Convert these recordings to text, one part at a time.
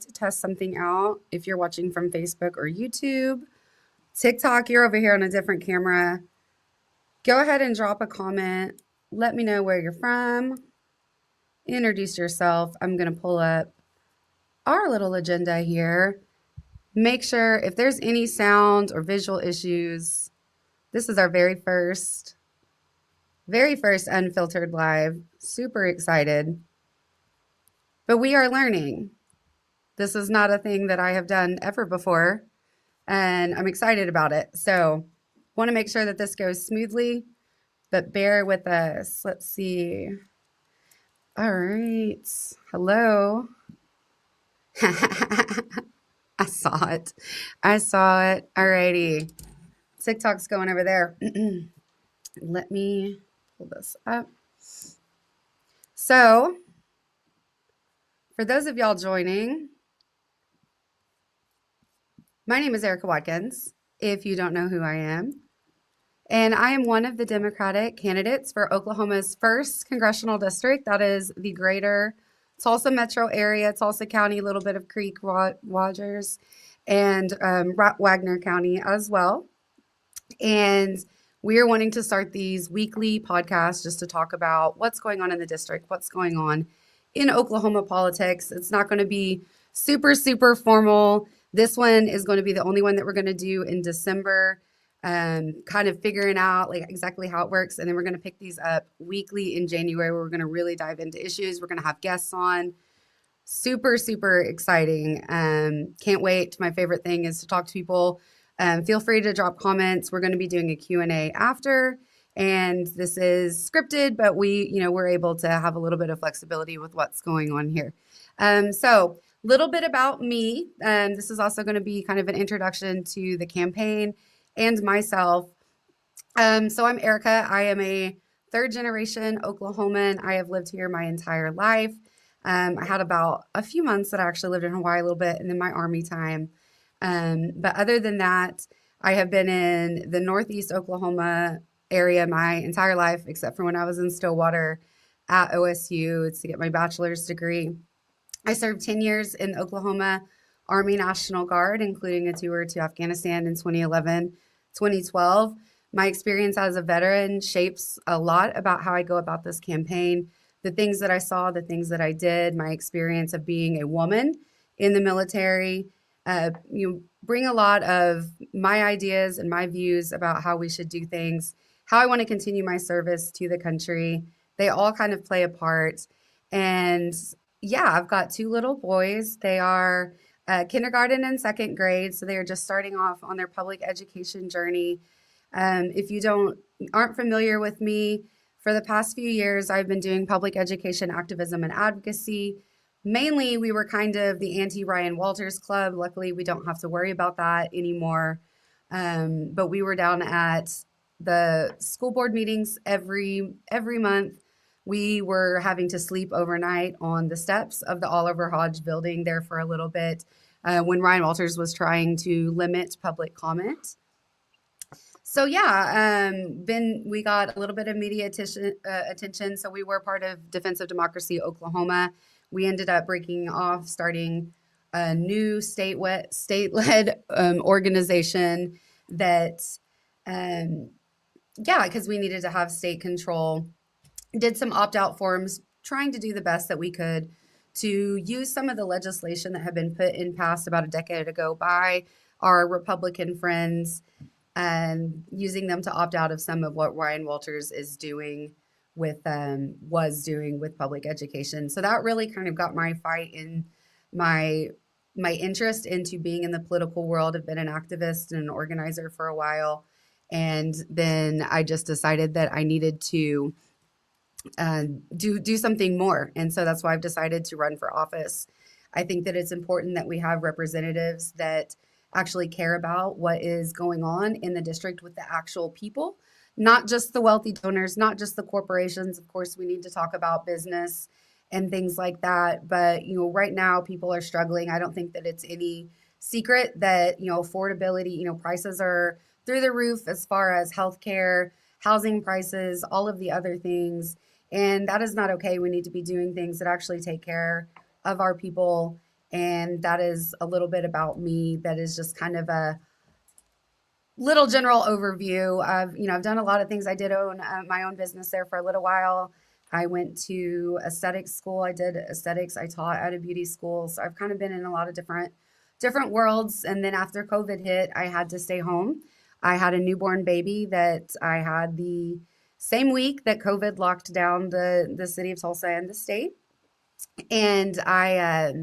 to test something out. If you're watching from Facebook or YouTube, TikTok, you're over here on a different camera. Go ahead and drop a comment. Let me know where you're from. Introduce yourself. I'm going to pull up our little agenda here. Make sure if there's any sound or visual issues, this is our very first Unfiltered Live. Super excited. But we are learning. This is not a thing that I have done ever before, and I'm excited about it. So, want to make sure that this goes smoothly, but bear with us. Let's see. All right. Hello. I saw it. I saw it. All righty. TikTok's going over there. Let me pull this up. So, for those of y'all joining, my name is Erica Watkins, if you don't know who I am. And I am one of the Democratic candidates for Oklahoma's first congressional district. That is the greater Tulsa metro area, Tulsa County, a little bit of Creek, Rogers, and Wagner County as well. And we are wanting to start these weekly podcasts just to talk about what's going on in the district, what's going on in Oklahoma politics. It's not going to be super, super formal. This one is going to be the only one that we're going to do in December, kind of figuring out like exactly how it works. And then we're going to pick these up weekly in January where we're going to really dive into issues. We're going to have guests on. Super, super exciting. Can't wait. My favorite thing is to talk to people. Feel free to drop comments. We're going to be doing a Q&A after, and this is scripted, but we're able to have a little bit of flexibility with what's going on here. So little bit about me. This is also going to be kind of an introduction to the campaign and myself. So I'm Erica. I am a third generation Oklahoman. I have lived here my entire life. I had about a few months that I actually lived in Hawaii a little bit, and then my Army time. But other than that, I have been in the Northeast Oklahoma area my entire life, except for when I was in Stillwater at OSU to get my bachelor's degree. I served 10 years in the Oklahoma Army National Guard, including a tour to Afghanistan in 2011, 2012. My experience as a veteran shapes a lot about how I go about this campaign, the things that I saw, the things that I did, my experience of being a woman in the military. You bring a lot of my ideas and my views about how we should do things, how I want to continue my service to the country. They all kind of play a part. And yeah, I've got two little boys. They are kindergarten and second grade, so they are just starting off on their public education journey. If you aren't familiar with me, for the past few years, I've been doing public education activism and advocacy. Mainly, we were kind of the anti-Ryan Walters Club. Luckily, we don't have to worry about that anymore. But we were down at the school board meetings every month. We were having to sleep overnight on the steps of the Oliver Hodge building there for a little bit when Ryan Walters was trying to limit public comment. So yeah, we got a little bit of media attention. So we were part of Defense of Democracy Oklahoma. We ended up breaking off, starting a new state-led organization that, because we needed to have state control. Did some opt-out forms, trying to do the best that we could to use some of the legislation that had been put in place about a decade ago by our Republican friends, and using them to opt out of some of what Ryan Walters was doing with public education. So that really kind of got my fight in my interest into being in the political world. I've been an activist and an organizer for a while, and then I just decided that I needed to do something more, and so that's why I've decided to run for office. I think that it's important that we have representatives that actually care about what is going on in the district with the actual people, not just the wealthy donors, not just the corporations. Of course, we need to talk about business and things like that. But, right now people are struggling. I don't think that it's any secret that, affordability, prices are through the roof as far as healthcare, housing prices, all of the other things. And that is not okay. We need to be doing things that actually take care of our people And that is a little bit about me. That is just kind of a little general overview of, I've done a lot of things. I did own my own business there for a little while. I went to aesthetics school. I did aesthetics. I taught at a beauty school. So I've kind of been in a lot of different worlds. And then after COVID hit, I had to stay home. I had a newborn baby that I had the same week that COVID locked down the city of Tulsa and the state. And I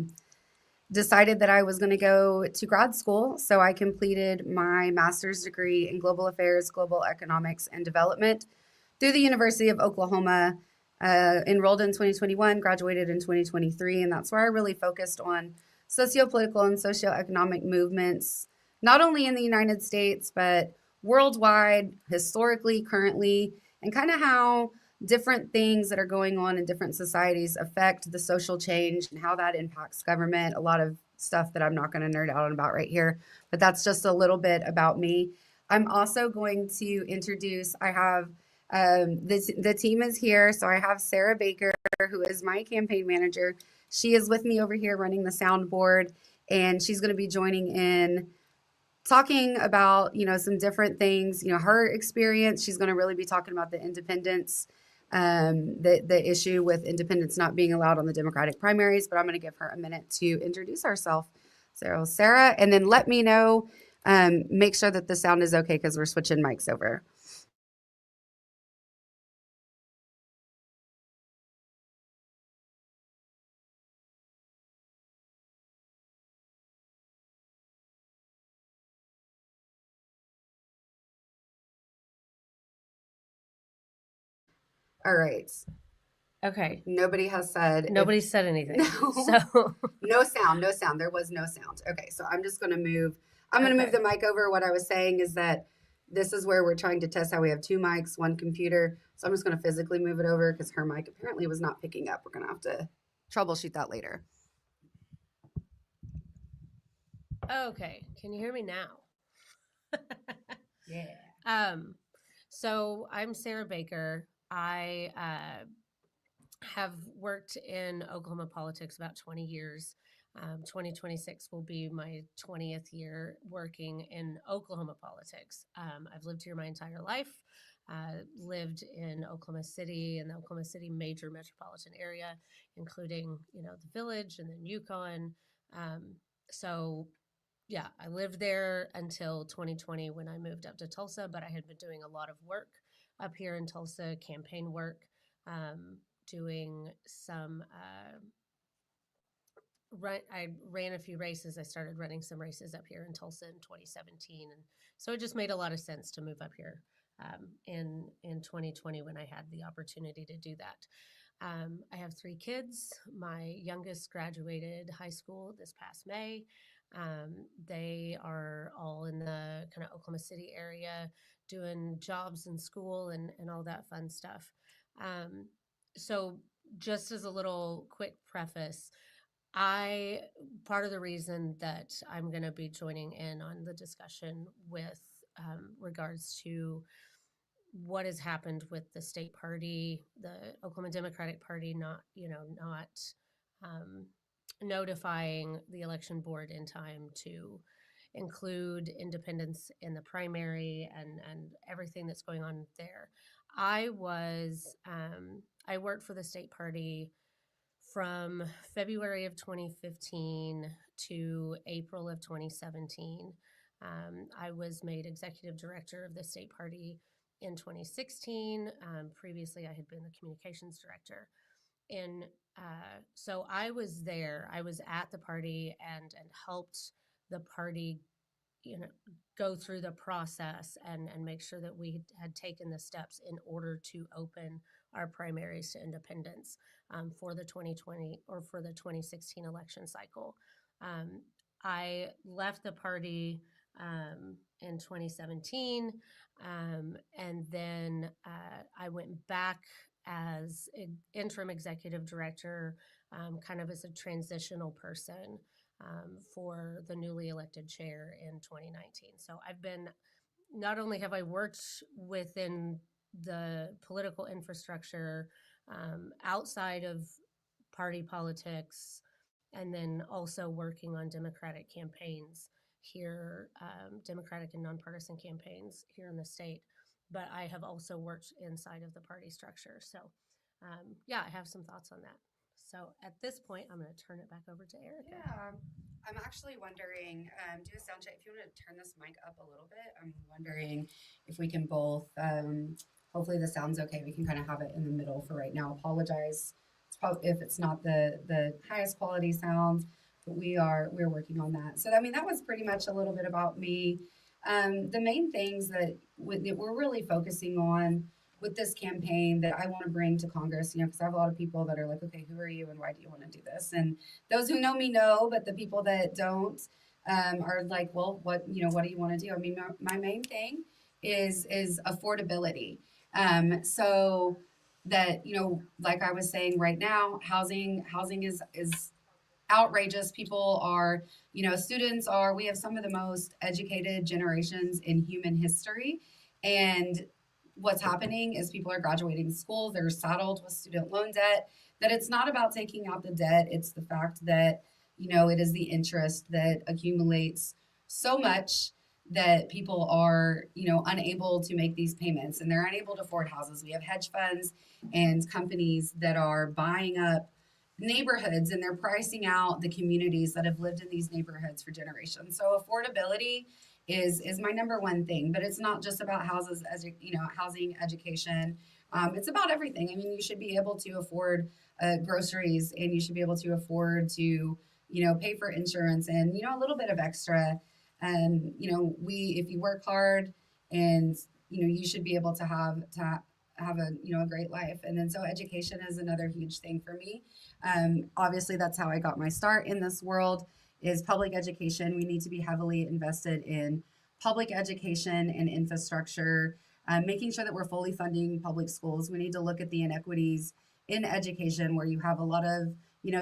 decided that I was going to go to grad school. So I completed my master's degree in global affairs, global economics, and development through the University of Oklahoma. Enrolled in 2021, graduated in 2023, and that's where I really focused on sociopolitical and socioeconomic movements, not only in the United States, but worldwide, historically, currently, and kind of how different things that are going on in different societies affect the social change and how that impacts government. A lot of stuff that I'm not going to nerd out on about right here, but that's just a little bit about me. I'm also going to introduce, I have the team is here. So I have Sarah Baker, who is my campaign manager. She is with me over here running the soundboard, and she's going to be joining in talking about, some different things, her experience. She's going to really be talking about the independence, the issue with independents not being allowed on the Democratic primaries. But I'm going to give her a minute to introduce herself. So, Sarah, and then let me know, make sure that the sound is okay because we're switching mics over. All right. Okay. Nobody has said Nobody said anything. no, So no sound, no sound. There was no sound. Okay, so I'm gonna move okay. the mic over. What I was saying is that this is where we're trying to test how we have two mics, one computer. So I'm just gonna physically move it over because her mic apparently was not picking up. We're gonna have to troubleshoot that later. Okay. Can you hear me now? Yeah. um so I'm Sarah Baker. I have worked in Oklahoma politics about 20 years. 2026 will be my 20th year working in Oklahoma politics. I've lived here my entire life. Lived in Oklahoma City and the Oklahoma City major metropolitan area, including the Village and then Yukon. So yeah, I lived there until 2020 when I moved up to Tulsa. But I had been doing a lot of work up here in Tulsa, campaign work, um, doing some I ran a few races. I started running some races up here in Tulsa in 2017, and so it just made a lot of sense to move up here in 2020 when I had the opportunity to do that. I have three kids. My youngest graduated high school this past May. They are all in the kind of Oklahoma City area doing jobs in school and all that fun stuff. Um, so, just as a little quick preface, I part of the reason that I'm going to be joining in on the discussion with regards to what has happened with the state party, the Oklahoma Democratic Party, not um, notifying the election board in time to include independents in the primary and everything that's going on there. I was I worked for the state party from February of 2015 to April of 2017. I was made executive director of the state party in 2016. Previously, I had been the communications director. And so I was there. I was at the party and helped the party, you know, go through the process and make sure that we had taken the steps in order to open our primaries to independents for the 2020 or for the 2016 election cycle. Um, I left the party in 2017, and then I went back as interim executive director, kind of as a transitional person for the newly elected chair in 2019. So I've been, not only have I worked within the political infrastructure outside of party politics, and then also working on Democratic campaigns here, Democratic and nonpartisan campaigns here in the state. But I have also worked inside of the party structure. So, yeah, I have some thoughts on that. So at this point, I'm going to turn it back over to Erica. Yeah, I'm actually wondering, do a sound check. If you want to turn this mic up a little bit, I'm wondering if we can both, hopefully the sound's okay. We can kind of have it in the middle for right now. Apologize. It's probably if it's not the highest quality sound, but we're working on that. So I mean, that was pretty much a little bit about me. The main things that we're really focusing on with this campaign that I want to bring to Congress, because I have a lot of people that are like, okay, who are you and why do you want to do this? And those who know me know, but the people that don't are like, well, what do you want to do? I mean, my main thing is affordability. So that like I was saying, right now, housing is outrageous. People are, students are. We have some of the most educated generations in human history, and what's happening is people are graduating school. They're saddled with student loan debt. That it's not about taking out the debt. It's the fact that it is the interest that accumulates so much that people are unable to make these payments, and they're unable to afford houses. We have hedge funds and companies that are buying up neighborhoods, and they're pricing out the communities that have lived in these neighborhoods for generations. So affordability is my number one thing, but it's not just about houses, as housing, education. It's about everything. I mean, you should be able to afford groceries, and you should be able to afford to pay for insurance, and a little bit of extra. If you work hard, and you should be able to have a great life. And then so education is another huge thing for me. Obviously, that's how I got my start in this world, is public education. We need to be heavily invested in public education and infrastructure, making sure that we're fully funding public schools. We need to look at the inequities in education, where you have a lot of,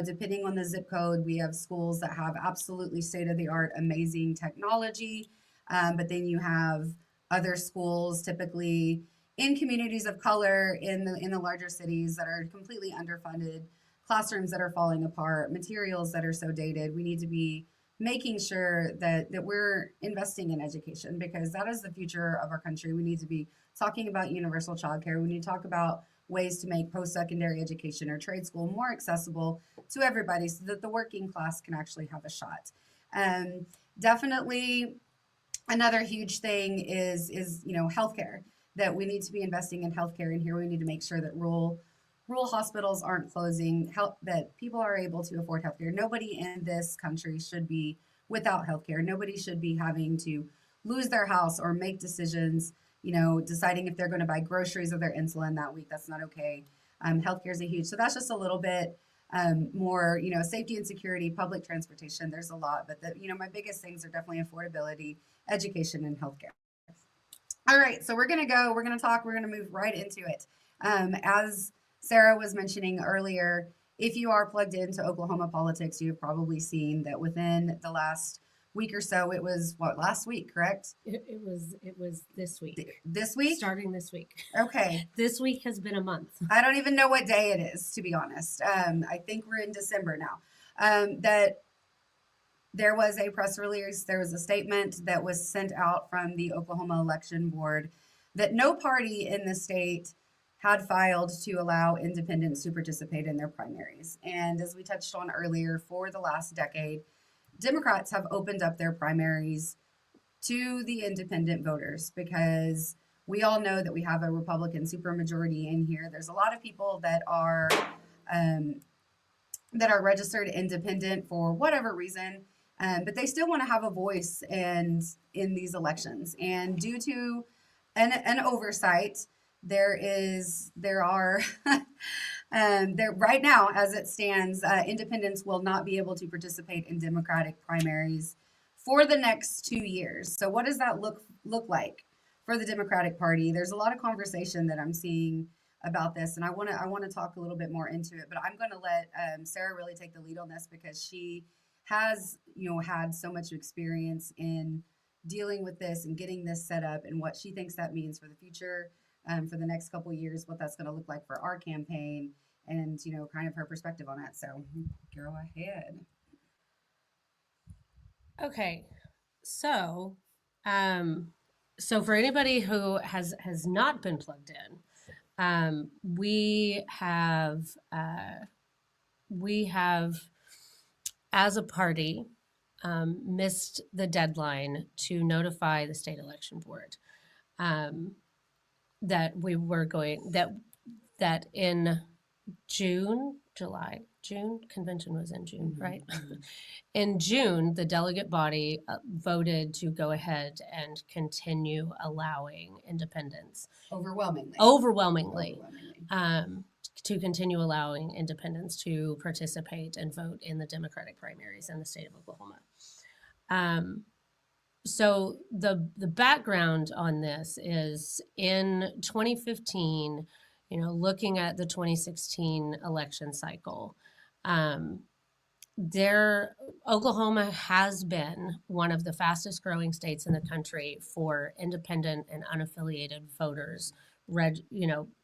depending on the zip code, we have schools that have absolutely state of the art, amazing technology. But then you have other schools, typically in communities of color in the larger cities, that are completely underfunded, classrooms that are falling apart, materials that are so dated. We need to be making sure that we're investing in education, because that is the future of our country. We need to be talking about universal childcare. We need to talk about ways to make post-secondary education or trade school more accessible to everybody, so that the working class can actually have a shot. Definitely another huge thing is healthcare, that we need to be investing in healthcare. And here we need to make sure that rural hospitals aren't closing, that people are able to afford healthcare. Nobody in this country should be without healthcare. Nobody should be having to lose their house or make decisions, deciding if they're going to buy groceries or their insulin that week. That's not okay. Healthcare is a huge, so that's just a little bit more, safety and security, public transportation. There's a lot, but my biggest things are definitely affordability, education, and healthcare. All right, so we're going to talk, we're going to move right into it. As Sarah was mentioning earlier, if you are plugged into Oklahoma politics, you've probably seen that within the last week or so, it was last week, correct? It was this week. This week? Starting this week. Okay. This week has been a month. I don't even know what day it is, to be honest. I think we're in December now. That there was a press release, there was a statement that was sent out from the Oklahoma Election Board that no party in the state had filed to allow independents to participate in their primaries. And as we touched on earlier, for the last decade, Democrats have opened up their primaries to the independent voters, because we all know that we have a Republican supermajority in here. There's a lot of people that are registered independent for whatever reason, but they still want to have a voice in these elections. And due to an oversight, there are there right now, as it stands, independents will not be able to participate in Democratic primaries for the next 2 years. So what does that look like for the Democratic Party? There's a lot of conversation that I'm seeing about this, and I want to talk a little bit more into it. But I'm going to let Sarah really take the lead on this, because she has had so much experience in dealing with this and getting this set up, and what she thinks that means for the future, for the next couple of years, what that's going to look like for our campaign, and kind of her perspective on it. So go ahead. Okay, so, um, so for anybody who has not been plugged in, we have we have as a party missed the deadline to notify the state election board um, that we were going that in June convention was in June, right? In June, the delegate body voted to go ahead and continue allowing independents Overwhelmingly. overwhelmingly Overwhelmingly. to continue allowing independents to participate and vote in the Democratic primaries in the state of Oklahoma. So the background on this is in 2015, looking at the 2016 election cycle, there Oklahoma has been one of the fastest growing states in the country for independent and unaffiliated voters.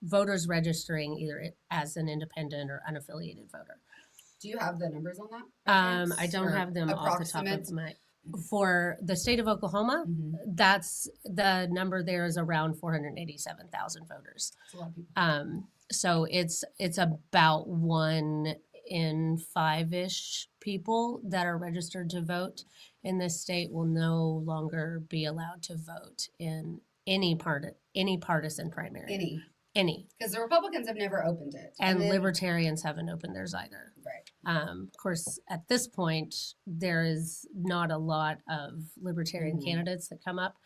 Voters registering either as an independent or unaffiliated voter. Do you have the numbers on that? I don't have them off the top of my. For the state of Oklahoma, that's the number there is around 487,000 voters. That's a lot of people. So it's about 1 in 5-ish people that are registered to vote in this state will no longer be allowed to vote in any partisan primary. Any. Because the Republicans have never opened it. And libertarians haven't opened theirs either. Right. Of course, at this point, there is not a lot of libertarian candidates that come up.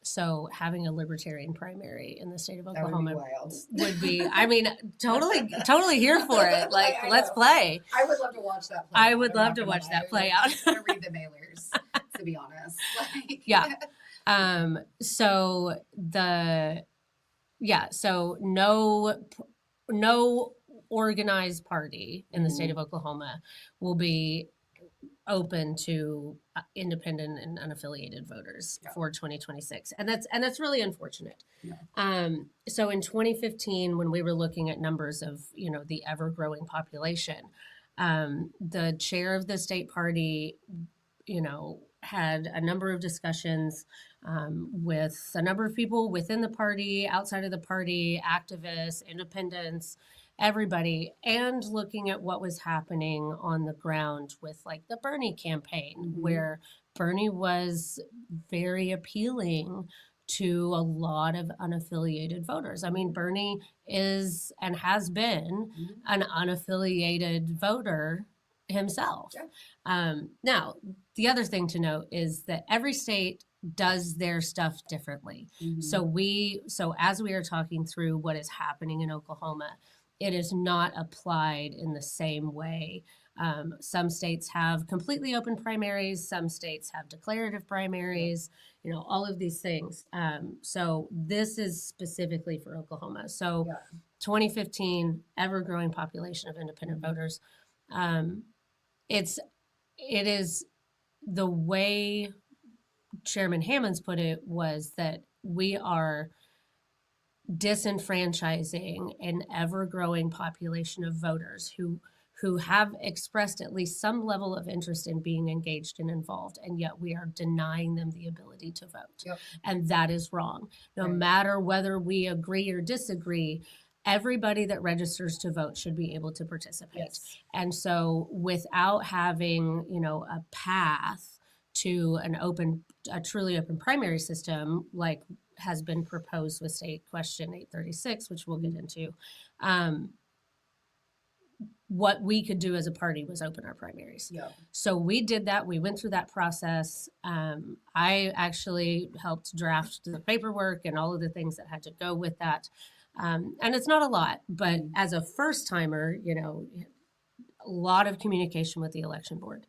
So having a libertarian primary in the state of Oklahoma would be I mean, totally here for it. Like, let's play. I would love to watch that play I would love to watch that play out. I'm going to read the mailers, to be honest. Yeah. So no organized party in the state of Oklahoma will be open to independent and unaffiliated voters for 2026, and that's really unfortunate. So in 2015, when we were looking at numbers of the ever growing population, the chair of the state party had a number of discussions with a number of people within the party, outside of the party, activists, independents, everybody, and looking at what was happening on the ground with like the Bernie campaign, where Bernie was very appealing to a lot of unaffiliated voters. I mean, Bernie is and has been an unaffiliated voter himself. Now, the other thing to note is that every state does their stuff differently. So as we are talking through what is happening in Oklahoma, it is not applied in the same way. Some states have completely open primaries. Some states have declarative primaries, all of these things. So this is specifically for Oklahoma. So 2015, ever-growing population of independent voters. It is the way Chairman Hammonds put it was that we are disenfranchising an ever-growing population of voters who have expressed at least some level of interest in being engaged and involved, and yet we are denying them the ability to vote. And that is wrong. No matter whether we agree or disagree, everybody that registers to vote should be able to participate. And so without having, a path to a truly open primary system, like has been proposed with State Question 836, which we'll get into, what we could do as a party was open our primaries. So we did that. We went through that process. I actually helped draft the paperwork and all of the things that had to go with that. And it's not a lot, but as a first timer, a lot of communication with the election board.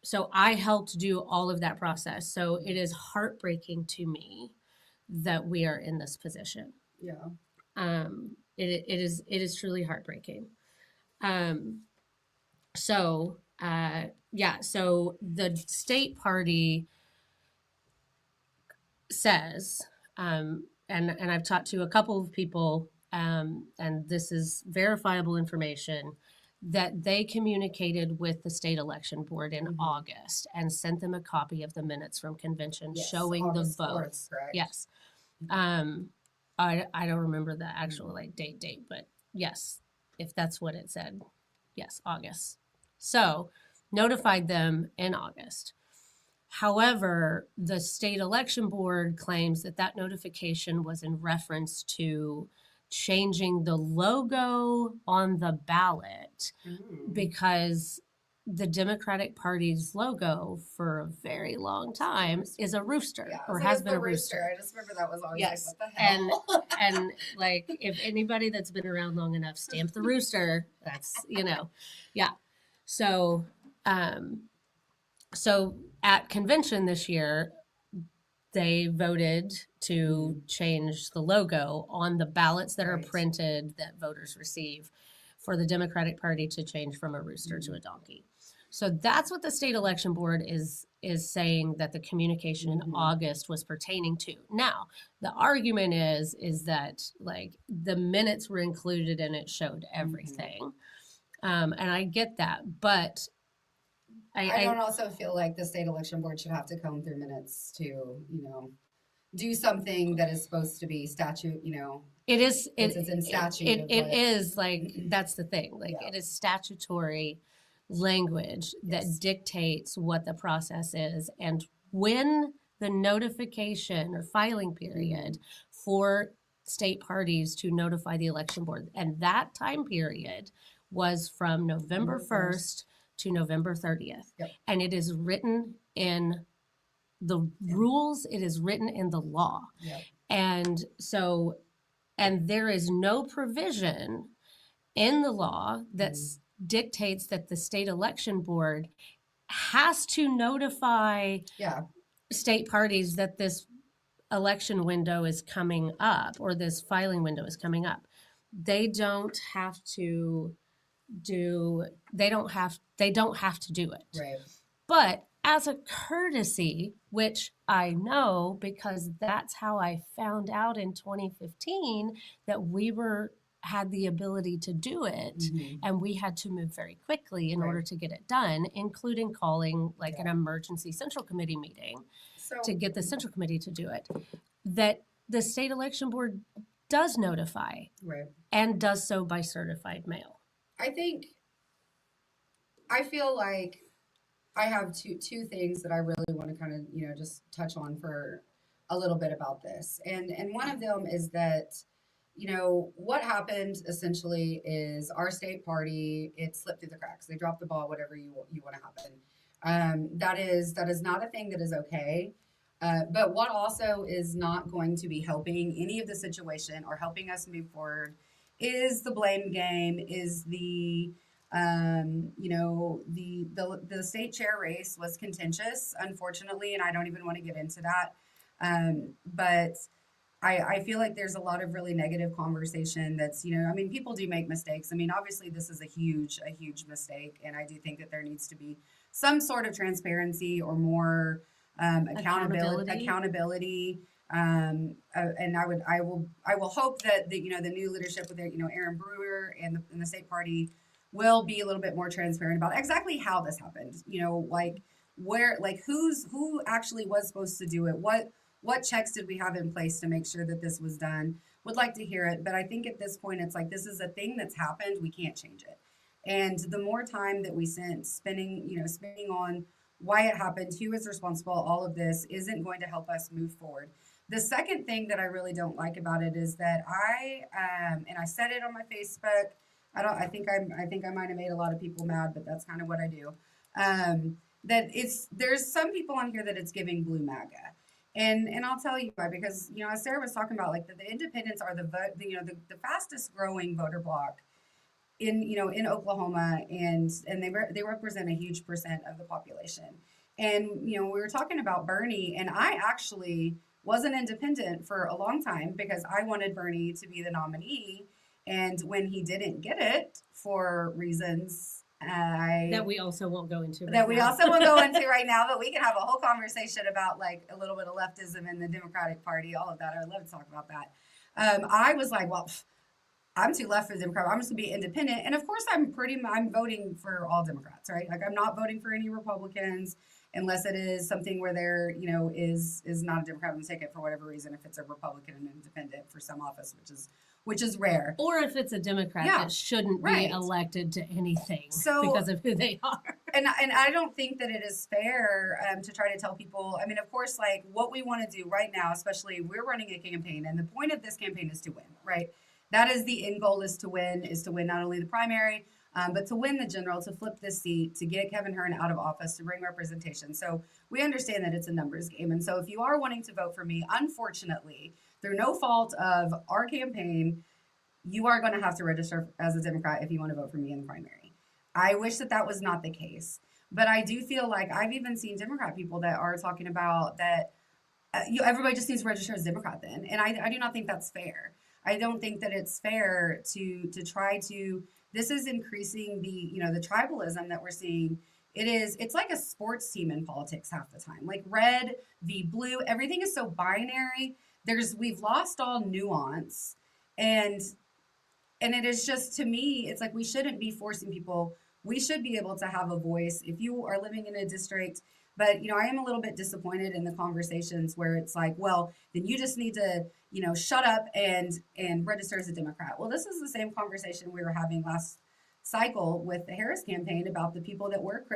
So I helped do all of that process. So it is heartbreaking to me that we are in this position. It is truly heartbreaking. So the state party says, and I've talked to a couple of people, and this is verifiable information, that they communicated with the state election board in Mhm. August and sent them a copy of the minutes from convention Yes, showing August the 4th, votes. correct? Yes. I don't remember the actual like date, but yes, if that's what it said. Yes, August. So notified them in August. However, the state election board claims that that notification was in reference to changing the logo on the ballot because the Democratic Party's logo for a very long time is a rooster Yeah, or so has it's been the a rooster. I just remember that was always Yes. like, what the hell? And like if anybody that's been around long enough stamp the rooster, that's yeah. So um so at convention this year, they voted to change the logo on the ballots that are Right. printed that voters receive for the Democratic Party to change from a rooster to a donkey. So that's what the state election board is saying that the communication in August was pertaining to. Now, the argument is that like the minutes were included and it showed everything. And I get that, but I don't also feel like the state election board should have to comb through minutes to, do something that is supposed to be statute, it is it's in statute of it what. is like that's the thing. Like Yeah. it is statutory language that Yes. dictates what the process is and when the notification or filing period for state parties to notify the election board. And that time period was from November 1st to November 30th. Yep. And it is written in the rules, it is written in the law. Yep. And so, and there is no provision in the law that dictates that the state election board has to notify Yeah. state parties that this election window is coming up or this filing window is coming up. They don't have to they don't have to do it. Right. But as a courtesy, which I know because that's how I found out in 2015 that we had the ability to do it and we had to move very quickly in order to get it done, including calling like an emergency central committee meeting to get the central committee to do it, that the state election board does notify and does so by certified mail. I feel like I have two things that I really want to kind of, just touch on for a little bit about this. And one of them is that, what happened essentially is our state party, it slipped through the cracks. They dropped the ball, whatever you want to happen. That is not a thing that is okay. But what also is not going to be helping any of the situation or helping us move forward is the blame game, is the the state chair race was contentious, unfortunately, and I don't even want to get into that. But I feel like there's a lot of really negative conversation that's, people do make mistakes. I mean, obviously this is a huge mistake. And I do think that there needs to be some sort of transparency or more accountability. And I will hope that the new leadership with Aaron Brewer and the state party will be a little bit more transparent about exactly how this happened. Like who actually was supposed to do it. What checks did we have in place to make sure that this was done? Would like to hear it, but I think at this point it's like this is a thing that's happened. We can't change it. And the more time that we spending on why it happened, who is responsible, all of this isn't going to help us move forward. The second thing that I really don't like about it is that and I said it on my Facebook. I think I might have made a lot of people mad, but that's kind of what I do. There's some people on here that it's giving blue MAGA. And I'll tell you why, because, as Sarah was talking about, like the independents are the fastest growing voter bloc in Oklahoma, and they represent a huge percent of the population. And, we were talking about Bernie, and I actually was an independent for a long time because I wanted Bernie to be the nominee. And when he didn't get it for reasons that we also won't go into right now, but we can have a whole conversation about like a little bit of leftism in the Democratic Party, all of that. I would love to talk about that. I was like, well, I'm too left for the Democrat. I'm just gonna be independent. And of course, I'm voting for all Democrats, right? Like I'm not voting for any Republicans unless it is something where there, is not a Democrat on the ticket for whatever reason. If it's a Republican and independent for some office, which is rare. Or if it's a Democrat Yeah, that shouldn't be right. elected to anything So because of who they are. and I don't think that it is fair to try to tell people. I mean, of course, like what we want to do right now, especially we're running a campaign, and the point of this campaign is to win, right? That is the end goal: is to win not only the primary, but to win the general, to flip this seat, to get Kevin Hearn out of office, to bring representation. So we understand that it's a numbers game, and so if you are wanting to vote for me, unfortunately, through no fault of our campaign, you are going to have to register as a Democrat if you want to vote for me in the primary. I wish that that was not the case. But I do feel like I've even seen Democrat people that are talking about that everybody just needs to register as Democrat then. And I do not think that's fair. I don't think that it's fair to try to, this is increasing the tribalism that we're seeing. It's like a sports team in politics half the time. Like red v blue, everything is so binary. We've lost all nuance. And it is just, to me, it's like we shouldn't be forcing people. We should be able to have a voice if you are living in a district. But I am a little bit disappointed in the conversations where it's like, well, then you just need to shut up and register as a Democrat. Well, this is the same conversation we were having last cycle with the Harris campaign about the people that were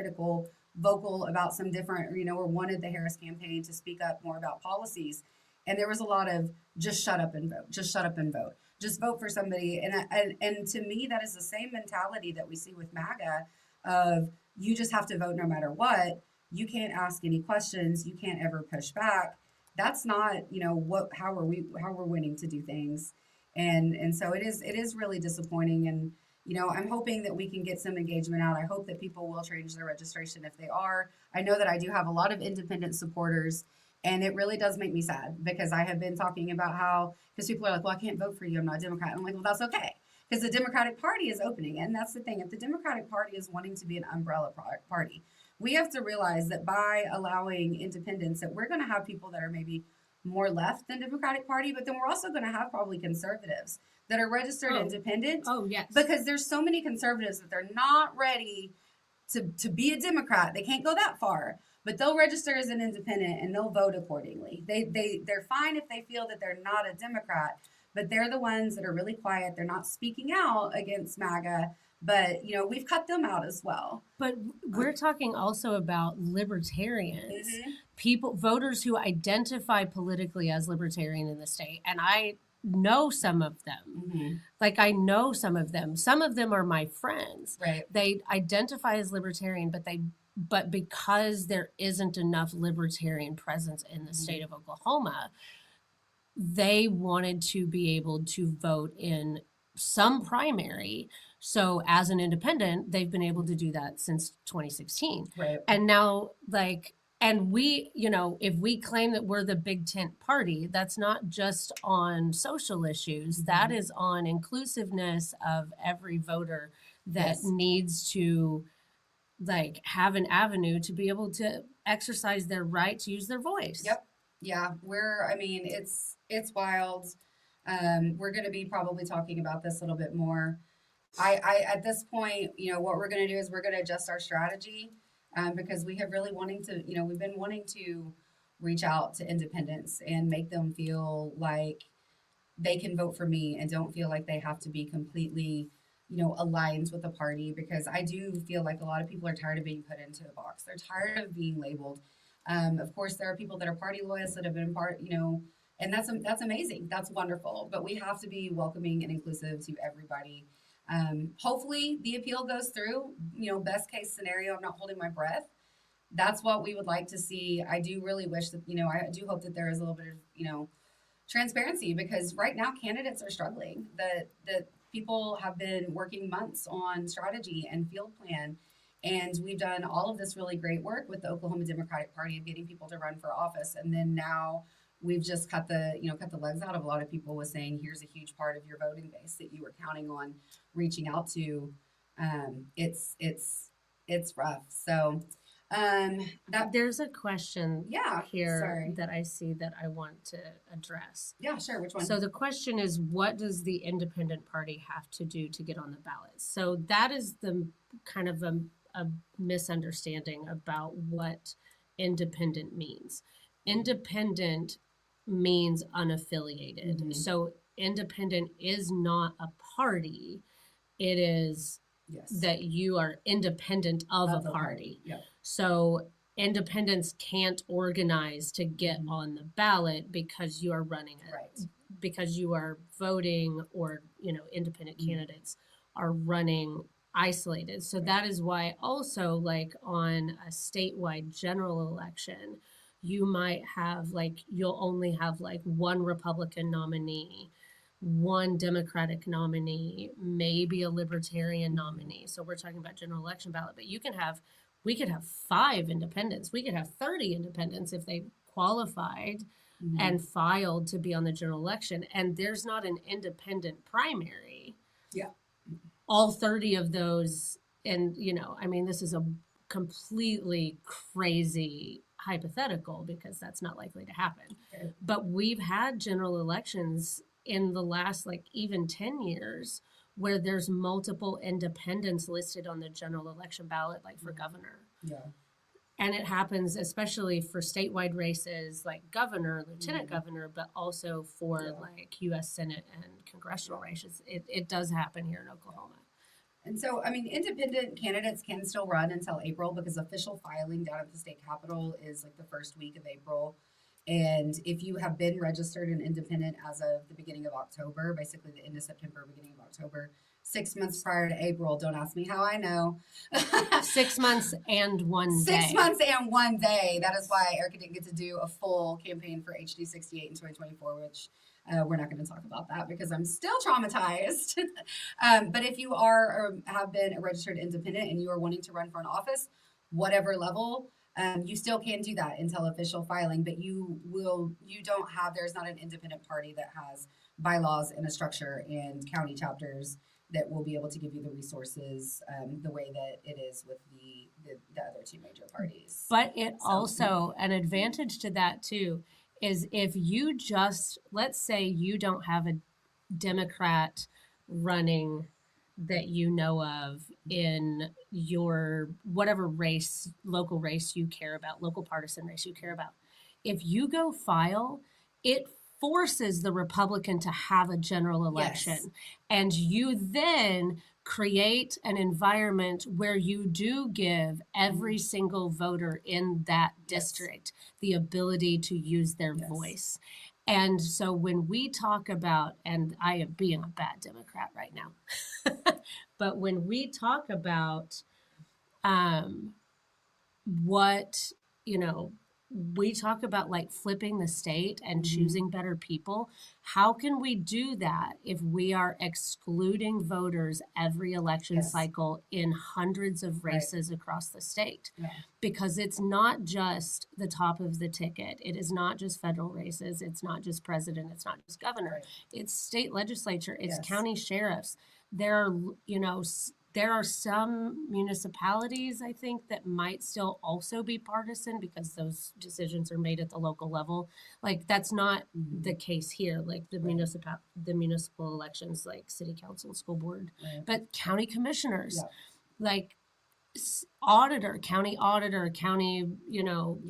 vocal about some different, or wanted the Harris campaign to speak up more about policies. And there was a lot of just shut up and vote, just shut up and vote, just vote for somebody. And to me, that is the same mentality that we see with MAGA of you just have to vote no matter what. You can't ask any questions. You can't ever push back. That's not, how we're winning to do things. And so it is really disappointing. And, I'm hoping that we can get some engagement out. I hope that people will change their registration if they are. I know that I do have a lot of independent supporters. And it really does make me sad because I have been talking about how, because people are like, well, I can't vote for you. I'm not a Democrat. I'm like, well, that's okay. Because the Democratic Party is opening. And that's the thing. If the Democratic Party is wanting to be an umbrella party, we have to realize that by allowing independents, that we're going to have people that are maybe more left than Democratic Party, but then we're also going to have probably conservatives that are registered independent. Oh, yes. Because there's so many conservatives that they're not ready to be a Democrat. They can't go that far. But they'll register as an independent and they'll vote accordingly. They're fine if they feel that they're not a Democrat, but they're the ones that are really quiet. They're not speaking out against MAGA, but we've cut them out as well. But we're talking also about libertarians, Mm-hmm. voters who identify politically as libertarian in the state. And I know some of them. Mm-hmm. Like I know some of them. Some of them are my friends. Right. They identify as libertarian, but because there isn't enough libertarian presence in the state of Oklahoma, they wanted to be able to vote in some primary. So as an independent, they've been able to do that since 2016. Right. And now, and we, if we claim that we're the big tent party, that's not just on social issues, that is on inclusiveness of every voter that needs to have an avenue to be able to exercise their right to use their voice. Yep. Yeah. It's wild. We're going to be probably talking about this a little bit more. I at this point, what we're going to do is we're going to adjust our strategy because we have really we've been wanting to reach out to independents and make them feel like they can vote for me and don't feel like they have to be completely aligned with the party, because I do feel like a lot of people are tired of being put into a box. They're tired of being labeled. Of course, there are people that are party loyalists that have been and that's amazing. That's wonderful. But we have to be welcoming and inclusive to everybody. Hopefully the appeal goes through. Best case scenario, I'm not holding my breath. That's what we would like to see. I do really wish that, I do hope that there is a little bit of, transparency, because right now candidates are struggling. The people have been working months on strategy and field plan. And we've done all of this really great work with the Oklahoma Democratic Party of getting people to run for office. And then now we've just cut the legs out of a lot of people with saying, here's a huge part of your voting base that you were counting on reaching out to. It's rough. So That There's a question yeah, here sorry. that I see that I want to address. Yeah, sure. Which one? So the question is, what does the independent party have to do to get on the ballot? So that is the kind of a misunderstanding about what independent means. Independent means unaffiliated. Mhm. So independent is not a party. It is Yes. that you are independent of a the party. Yeah. So independents can't organize to get Mhm. on the ballot because you are running it, Right. because you are voting, or independent Mhm. candidates are running isolated. So Right. that is why also, like, on a statewide general election, you might have, like, you'll only have like one Republican nominee, one Democratic nominee, maybe a Libertarian nominee. So we're talking about general election ballot, but we could have 5 independents. We could have 30 independents if they qualified Mhm. and filed to be on the general election. And there's not an independent primary. Yeah. All 30 of those, and I mean, this is a completely crazy hypothetical because that's not likely to happen. Okay. But we've had general elections in the last, like, even 10 years where there's multiple independents listed on the general election ballot, like for governor. Yeah. And it happens especially for statewide races like governor, lieutenant Mhm. governor, but also for Yeah. like US Senate and congressional races. It does happen here in Oklahoma. And so, I mean, independent candidates can still run until April because official filing down at the state capitol is like the first week of April. And if you have been registered an independent as of the beginning of October, basically the end of September, beginning of October, 6 months prior to April, don't ask me how I know. 6 months and 1 day. 6 months and 1 day. That is why Erica didn't get to do a full campaign for HD 68 in 2024, which we're not going to talk about that because I'm still traumatized. But if you are or have been a registered independent and you are wanting to run for an office, whatever level, you still can do that until official filing. But there's not an independent party that has bylaws and a structure and county chapters that will be able to give you the resources the way that it is with the other two major parties. But it also, an advantage to that too, is if you just, let's say you don't have a Democrat running that you know of in your whatever race, local race you care about, local partisan race you care about. If you go file, it forces the Republican to have a general election. Yes. And you then create an environment where you do give every single voter in that district the ability to use their voice. And so when we talk about, and I am being a bad Democrat right now, but when we talk about what, we talk about like flipping the state and choosing better people. How can we do that if we are excluding voters every election cycle in hundreds of races across the state? Yeah. Because it's not just the top of the ticket. It is not just federal races. It's not just president. It's not just governor. Right. It's state legislature. It's Yes. county sheriffs. There are some municipalities, I think, that might still also be partisan because those decisions are made at the local level. Like, that's not the case here. Like the municipal elections, like city council and school board, but county commissioners, like county auditor, county,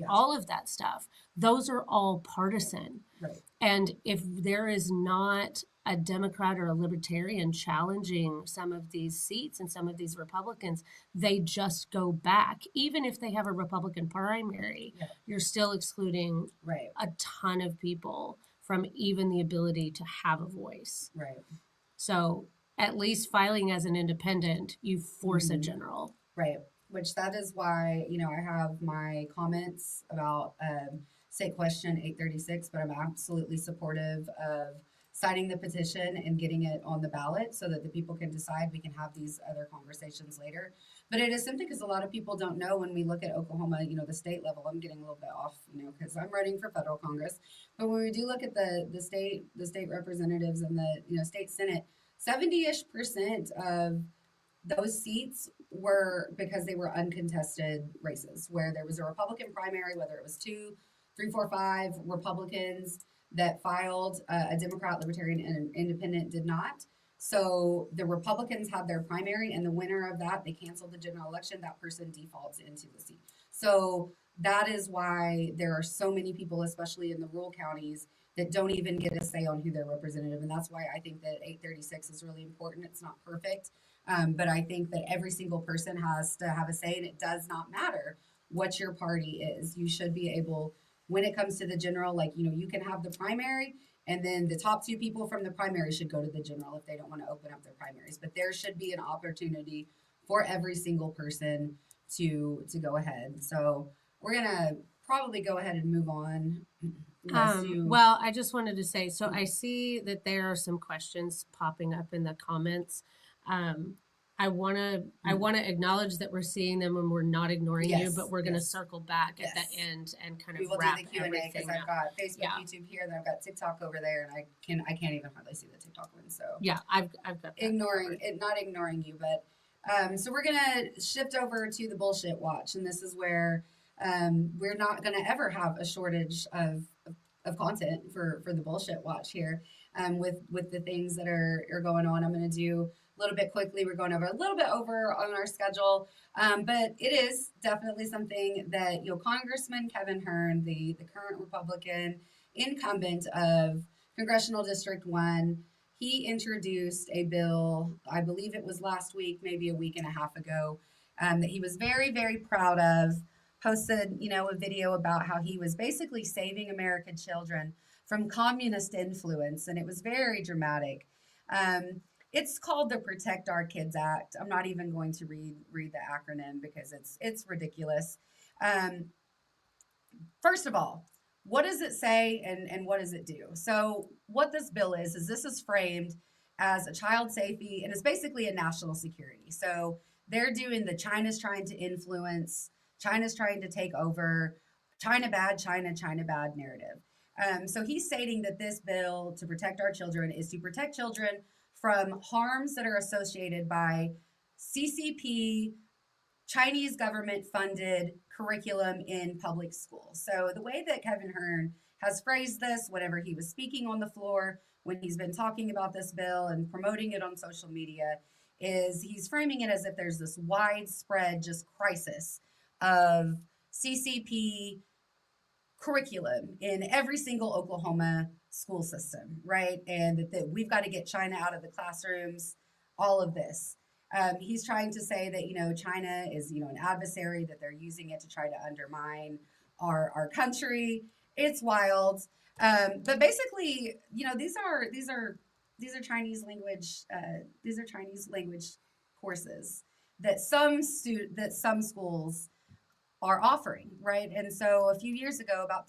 all of that stuff. Those are all partisan. Right. And if there is not a Democrat or a Libertarian challenging some of these seats and some of these Republicans, they just go back. Even if they have a Republican primary, you're still excluding a ton of people from even the ability to have a voice. Right. So at least filing as an independent, you force a general. Right. Which that is why, I have my comments about State Question 836, but I'm absolutely supportive of signing the petition and getting it on the ballot so that the people can decide. We can have these other conversations later. But it is something because a lot of people don't know when we look at Oklahoma, the state level. I'm getting a little bit off, because I'm running for federal Congress. But when we do look at the state representatives and the state Senate, 70-ish% of those seats were because they were uncontested races, where there was a Republican primary, whether it was two, three, four, five Republicans that filed, a Democrat, Libertarian, and an Independent did not. So the Republicans had their primary, and the winner of that, they canceled the general election. That person defaults into the seat. So that is why there are so many people, especially in the rural counties, that don't even get a say on who their representative. And that's why I think that 836 is really important. It's not perfect, but I think that every single person has to have a say, and it does not matter what your party is. You should be able, when it comes to the general, like, you can have the primary, and then the top two people from the primary should go to the general if they don't want to open up their primaries. But there should be an opportunity for every single person to go ahead. So we're gonna probably go ahead and move on. Unless you, Well, I just wanted to say, so I see that there are some questions popping up in the comments. Um, I wanna acknowledge that we're seeing them and we're not ignoring you, yes, but we're gonna yes, circle back at yes. the end and kind We of will do wrap the Q and A because everything I've up. got Facebook, Yeah. YouTube here, and then I've got TikTok over there, and I can't even hardly see the TikTok one. So Yeah, I've got that ignoring covered. it, not ignoring you, but so we're gonna shift over to the bullshit watch, and this is where we're not gonna ever have a shortage of content for the bullshit watch here. With the things that are going on, I'm gonna do a little bit quickly. We're going over a little bit over on our schedule, but it is definitely something that Congressman Kevin Hern, the current Republican incumbent of Congressional District 1, he introduced a bill, I believe it was last week, maybe a week and a half ago, that he was very, very proud of. Posted, a video about how he was basically saving American children from communist influence, and it was very dramatic. Um, it's called the Protect Our Kids Act. I'm not even going to read the acronym because it's ridiculous. Um, First of all, what does it say, and what does it do? So what this bill is this is framed as a child safety, and it's basically a national security. So they're doing the China's trying to influence, China's trying to take over, China bad narrative. So he's stating that this bill to protect our children is to protect children from harms that are associated by CCP, Chinese government funded curriculum in public schools. So the way that Kevin Hern has phrased this, whenever he was speaking on the floor, when he's been talking about this bill and promoting it on social media, is he's framing it as if there's this widespread just crisis of CCP curriculum in every single Oklahoma school system, right? And that we've got to get China out of the classrooms, all of this. He's trying to say that, China is, an adversary, that they're using it to try to undermine our country. It's wild. But basically, these are Chinese language, courses that some schools are offering, right? And so a few years ago, about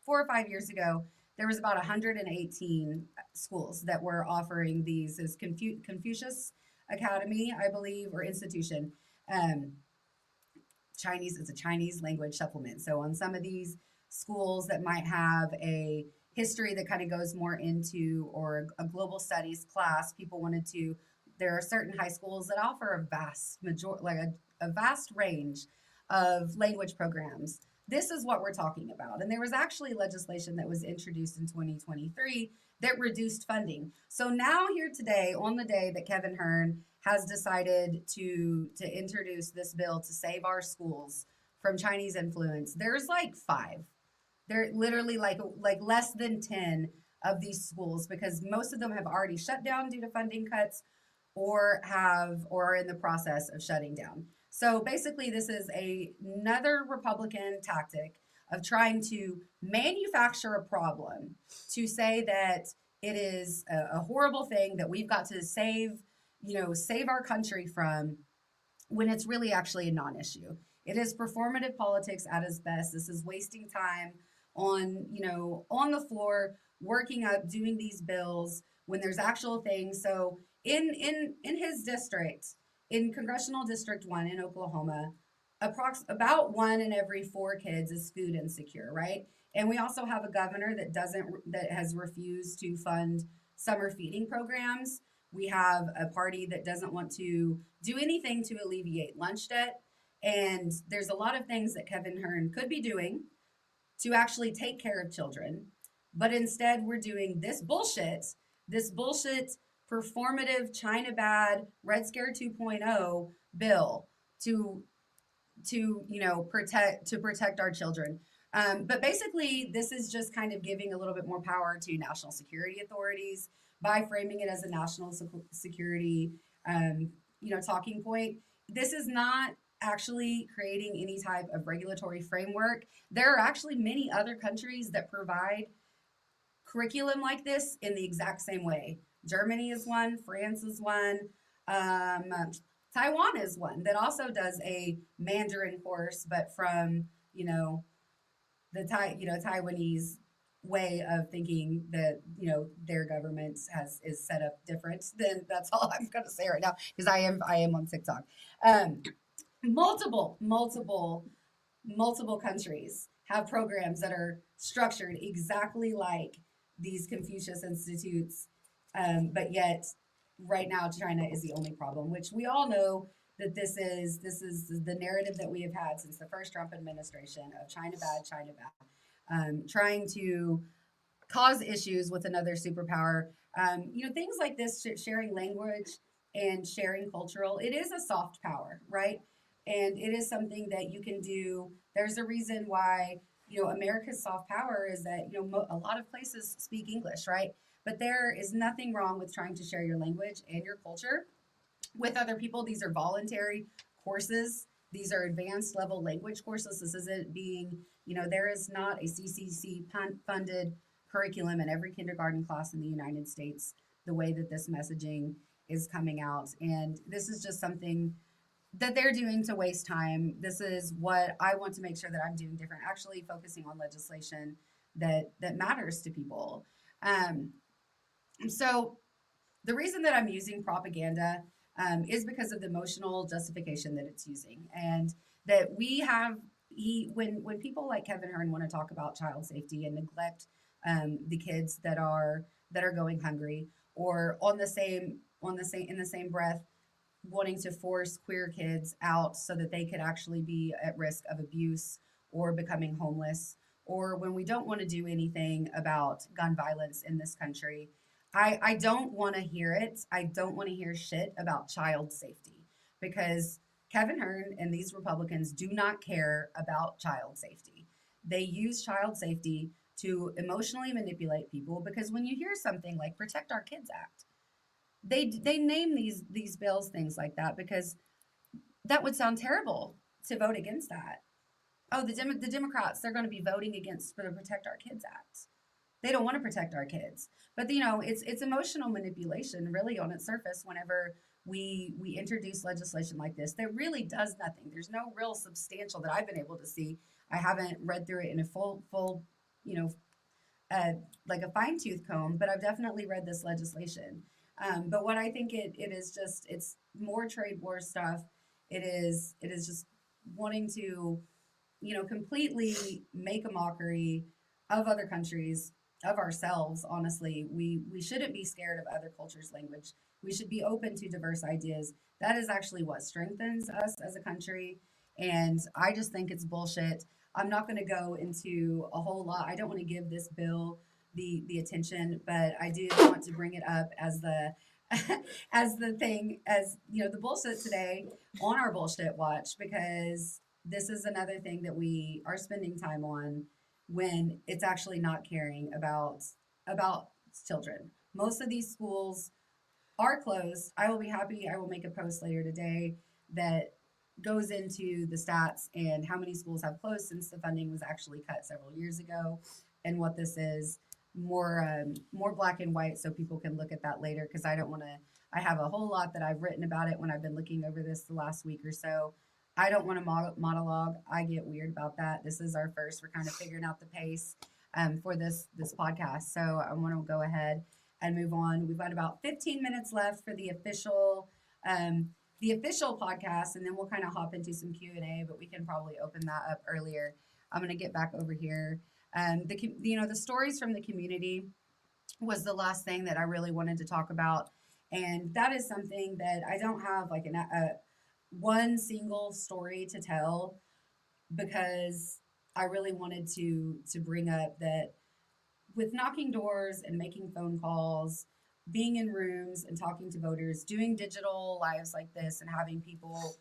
4 or 5 years ago, there was about 118 schools that were offering these as Confucius Academy, I believe, or institution. Um, Chinese is a Chinese language supplement. So on some of these schools that might have a history that kind of goes more into, or a global studies class, people wanted to. There are certain high schools that offer a vast range of language programs. This is what we're talking about. And there was actually legislation that was introduced in 2023 that reduced funding. So now here today, on the day that Kevin Hern has decided to introduce this bill to save our schools from Chinese influence, there's like five. They're literally like less than 10 of these schools, because most of them have already shut down due to funding cuts, or are in the process of shutting down. So basically, this is another Republican tactic of trying to manufacture a problem to say that it is a horrible thing that we've got to save our country from, when it's really actually a non-issue. It is performative politics at its best. This is wasting time on the floor, working up, doing these bills when there's actual things. So in his district, in Congressional District 1 in Oklahoma, about one in every four kids is food insecure, right? And we also have a governor that has refused to fund summer feeding programs, We have a party that doesn't want to do anything to alleviate lunch debt. And there's a lot of things that Kevin Hearn could be doing to actually take care of children. But instead, we're doing this bullshit performative China bad Red Scare 2.0 bill to protect our children. But basically, this is just kind of giving a little bit more power to national security authorities by framing it as a national security talking point. This is not actually creating any type of regulatory framework. There are actually many other countries that provide curriculum like this in the exact same way. Germany is one, France is one, um, Taiwan is one that also does a Mandarin course, but from Taiwanese way of thinking that their government is set up different. Then that's all I'm going to say right now because I am on TikTok. Um, multiple countries have programs that are structured exactly like these Confucius institutes, but yet right now China is the only problem, which we all know that this is the narrative that we have had since the first Trump administration of China bad, trying to cause issues with another superpower. Things like this, sharing language and sharing cultural, it is a soft power, right? And it is something that you can do. There's a reason why, America's soft power is that, a lot of places speak English, right? But there is nothing wrong with trying to share your language and your culture with other people. These are voluntary courses. These are advanced level language courses. This isn't being, there is not a CCC funded curriculum in every kindergarten class in the United States the way that this messaging is coming out. And this is just something that they're doing to waste time. This is what I want to make sure that I'm doing different, actually focusing on legislation that matters to people. Um, so the reason that I'm using propaganda is because of the emotional justification that it's using, and that we have. When people like Kevin Hearn want to talk about child safety and neglect the kids that are going hungry, or on the same in the same breath wanting to force queer kids out so that they could actually be at risk of abuse or becoming homeless, or when we don't want to do anything about gun violence in this country. I don't want to hear it. I don't want to hear shit about child safety because Kevin Hearn and these Republicans do not care about child safety. They use child safety to emotionally manipulate people because when you hear something like Protect Our Kids Act, they name these bills things like that because that would sound terrible to vote against that. Oh, the Democrats, they're going to be voting against the Protect Our Kids Act. They don't want to protect our kids. But it's emotional manipulation really on its surface whenever we introduce legislation like this that really does nothing. There's no real substantial that I've been able to see. I haven't read through it in a full, you know, uh, like a fine tooth comb, but I've definitely read this legislation. But what I think it is just it's more trade war stuff. It is just wanting to completely make a mockery of other countries, of ourselves. Honestly, we shouldn't be scared of other cultures' language. We should be open to diverse ideas. That is actually what strengthens us as a country. And I just think it's bullshit. I'm not going to go into a whole lot. I don't want to give this bill the attention, but I do want to bring it up as the as the thing as the bullshit today on our bullshit watch because this is another thing that we are spending time on when it's actually not caring about children. Most of these schools are closed. I will be happy. I will make a post later today that goes into the stats and how many schools have closed since the funding was actually cut several years ago, and what this is more black and white so people can look at that later because I don't want to. I have a whole lot that I've written about it when I've been looking over this the last week or so. I don't want to monologue. I get weird about that. This is our first. We're kind of figuring out the pace for this podcast. So I want to go ahead and move on. We've got about 15 minutes left for the official podcast, and then we'll kind of hop into some Q&A, but we can probably open that up earlier. I'm going to get back over here. The stories from the community was the last thing that I really wanted to talk about. And that is something that I don't have like a one single story to tell, because I really wanted to bring up that with knocking doors and making phone calls, being in rooms and talking to voters, doing digital lives like this and having people,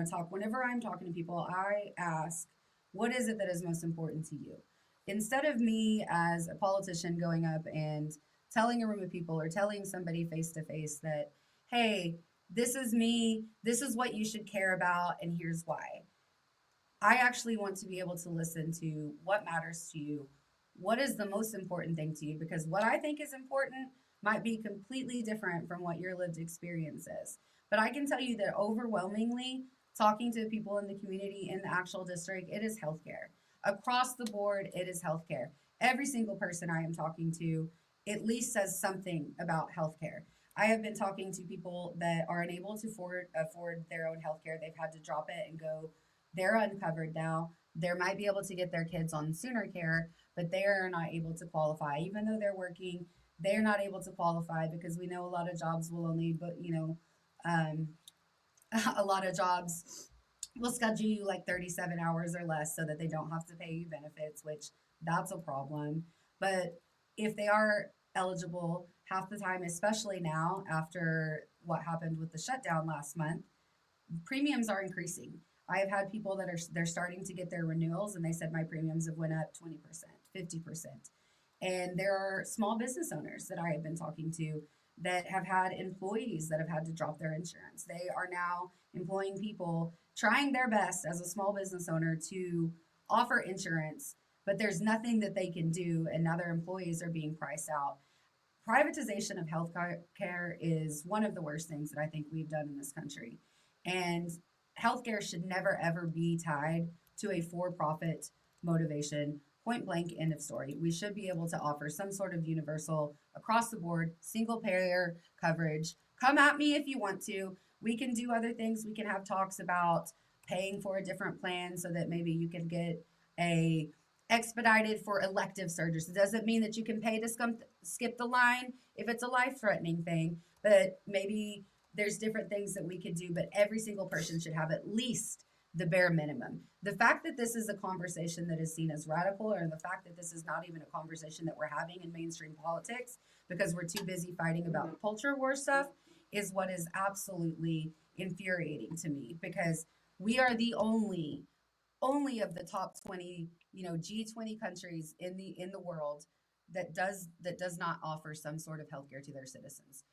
talk. Whenever I'm talking to people, I ask, what is it that is most important to you? Instead of me as a politician going up and telling a room of people or telling somebody face to face that, hey, this is me, this is what you should care about, and here's why. I actually want to be able to listen to what matters to you. What is the most important thing to you? Because what I think is important might be completely different from what your lived experience is. But I can tell you that overwhelmingly, talking to people in the community in the actual district, it is healthcare. Across the board, it is healthcare. Every single person I am talking to at least says something about healthcare. I have been talking to people that are unable to afford their own healthcare. They've had to drop it and go, they're uncovered now. They might be able to get their kids on sooner care, but they are not able to qualify. Even though they're working, they're not able to qualify because we know a lot of jobs will only, but um, a lot of jobs will schedule you like 37 hours or less so that they don't have to pay you benefits, which that's a problem. But if they are eligible, half the time, especially now after what happened with the shutdown last month, premiums are increasing. I have had people that are they're starting to get their renewals and they said my premiums have went up 20%, 50%. And there are small business owners that I have been talking to that have had employees that have had to drop their insurance. They are now employing people trying their best as a small business owner to offer insurance, but there's nothing that they can do and now their employees are being priced out. Privatization of healthcare is one of the worst things that I think we've done in this country. And healthcare should never, ever be tied to a for profit motivation. Point blank, end of story. We should be able to offer some sort of universal, across the board, single payer coverage. Come at me if you want to. We can do other things. We can have talks about paying for a different plan so that maybe you can get a expedited for elective surgeries. It doesn't mean that you can pay to skip the line if it's a life threatening thing, but maybe there's different things that we could do, but every single person should have at least the bare minimum. The fact that this is a conversation that is seen as radical, or the fact that this is not even a conversation that we're having in mainstream politics because we're too busy fighting about the culture war stuff, is what is absolutely infuriating to me, because we are the only of the top 20, G20 countries in the world that does not offer some sort of healthcare to their citizens.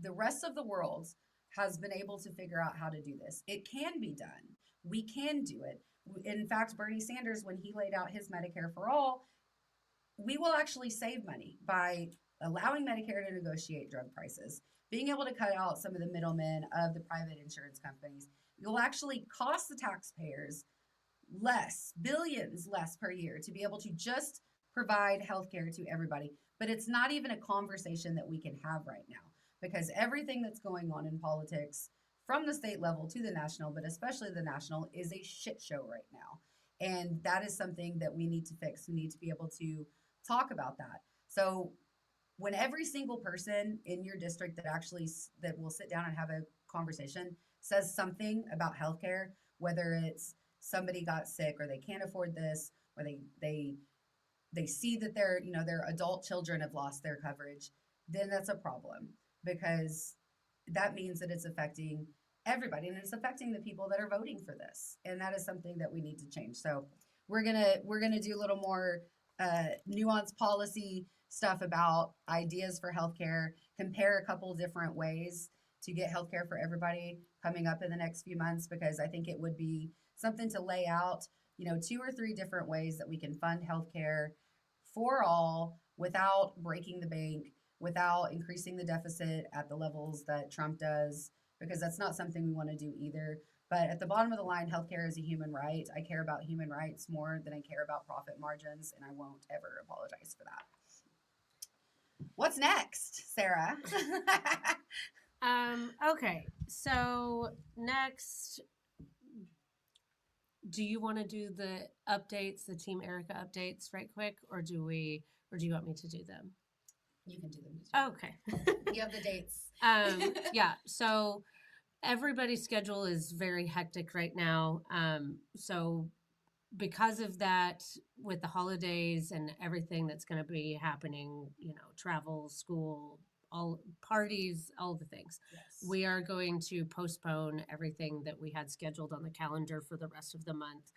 The rest of the world has been able to figure out how to do this. It can be done. We can do it. In fact, Bernie Sanders, when he laid out his Medicare for all, we will actually save money by allowing Medicare to negotiate drug prices, being able to cut out some of the middlemen of the private insurance companies. It will actually cost the taxpayers less, billions less per year, to be able to just provide healthcare to everybody. But it's not even a conversation that we can have right now, because everything that's going on in politics from the state level to the national, but especially the national, is a shit show right now. And that is something that we need to fix. We need to be able to talk about that. So when every single person in your district that will sit down and have a conversation says something about healthcare, whether it's somebody got sick or they can't afford this, or they see that their adult children have lost their coverage, then that's a problem, because that means that it's affecting everybody, and it's affecting the people that are voting for this, and that is something that we need to change. So we're gonna do a little more nuanced policy stuff about ideas for healthcare, compare a couple different ways to get healthcare for everybody coming up in the next few months, because I think it would be something to lay out, 2 or 3 different ways that we can fund healthcare for all without breaking the bank, without increasing the deficit at the levels that Trump does, because that's not something we want to do either. But at the bottom of the line, healthcare is a human right. I care about human rights more than I care about profit margins, and I won't ever apologize for that. What's next, Sarah? Okay, so next, do you want to do the updates, the Team Erica updates right quick, or do you want me to do them? You can do them. Okay. You have the dates. Yeah. So everybody's schedule is very hectic right now. So because of that, with the holidays and everything that's going to be happening, travel, school, all parties, all the things, Yes. we are going to postpone everything that we had scheduled on the calendar for the rest of the month.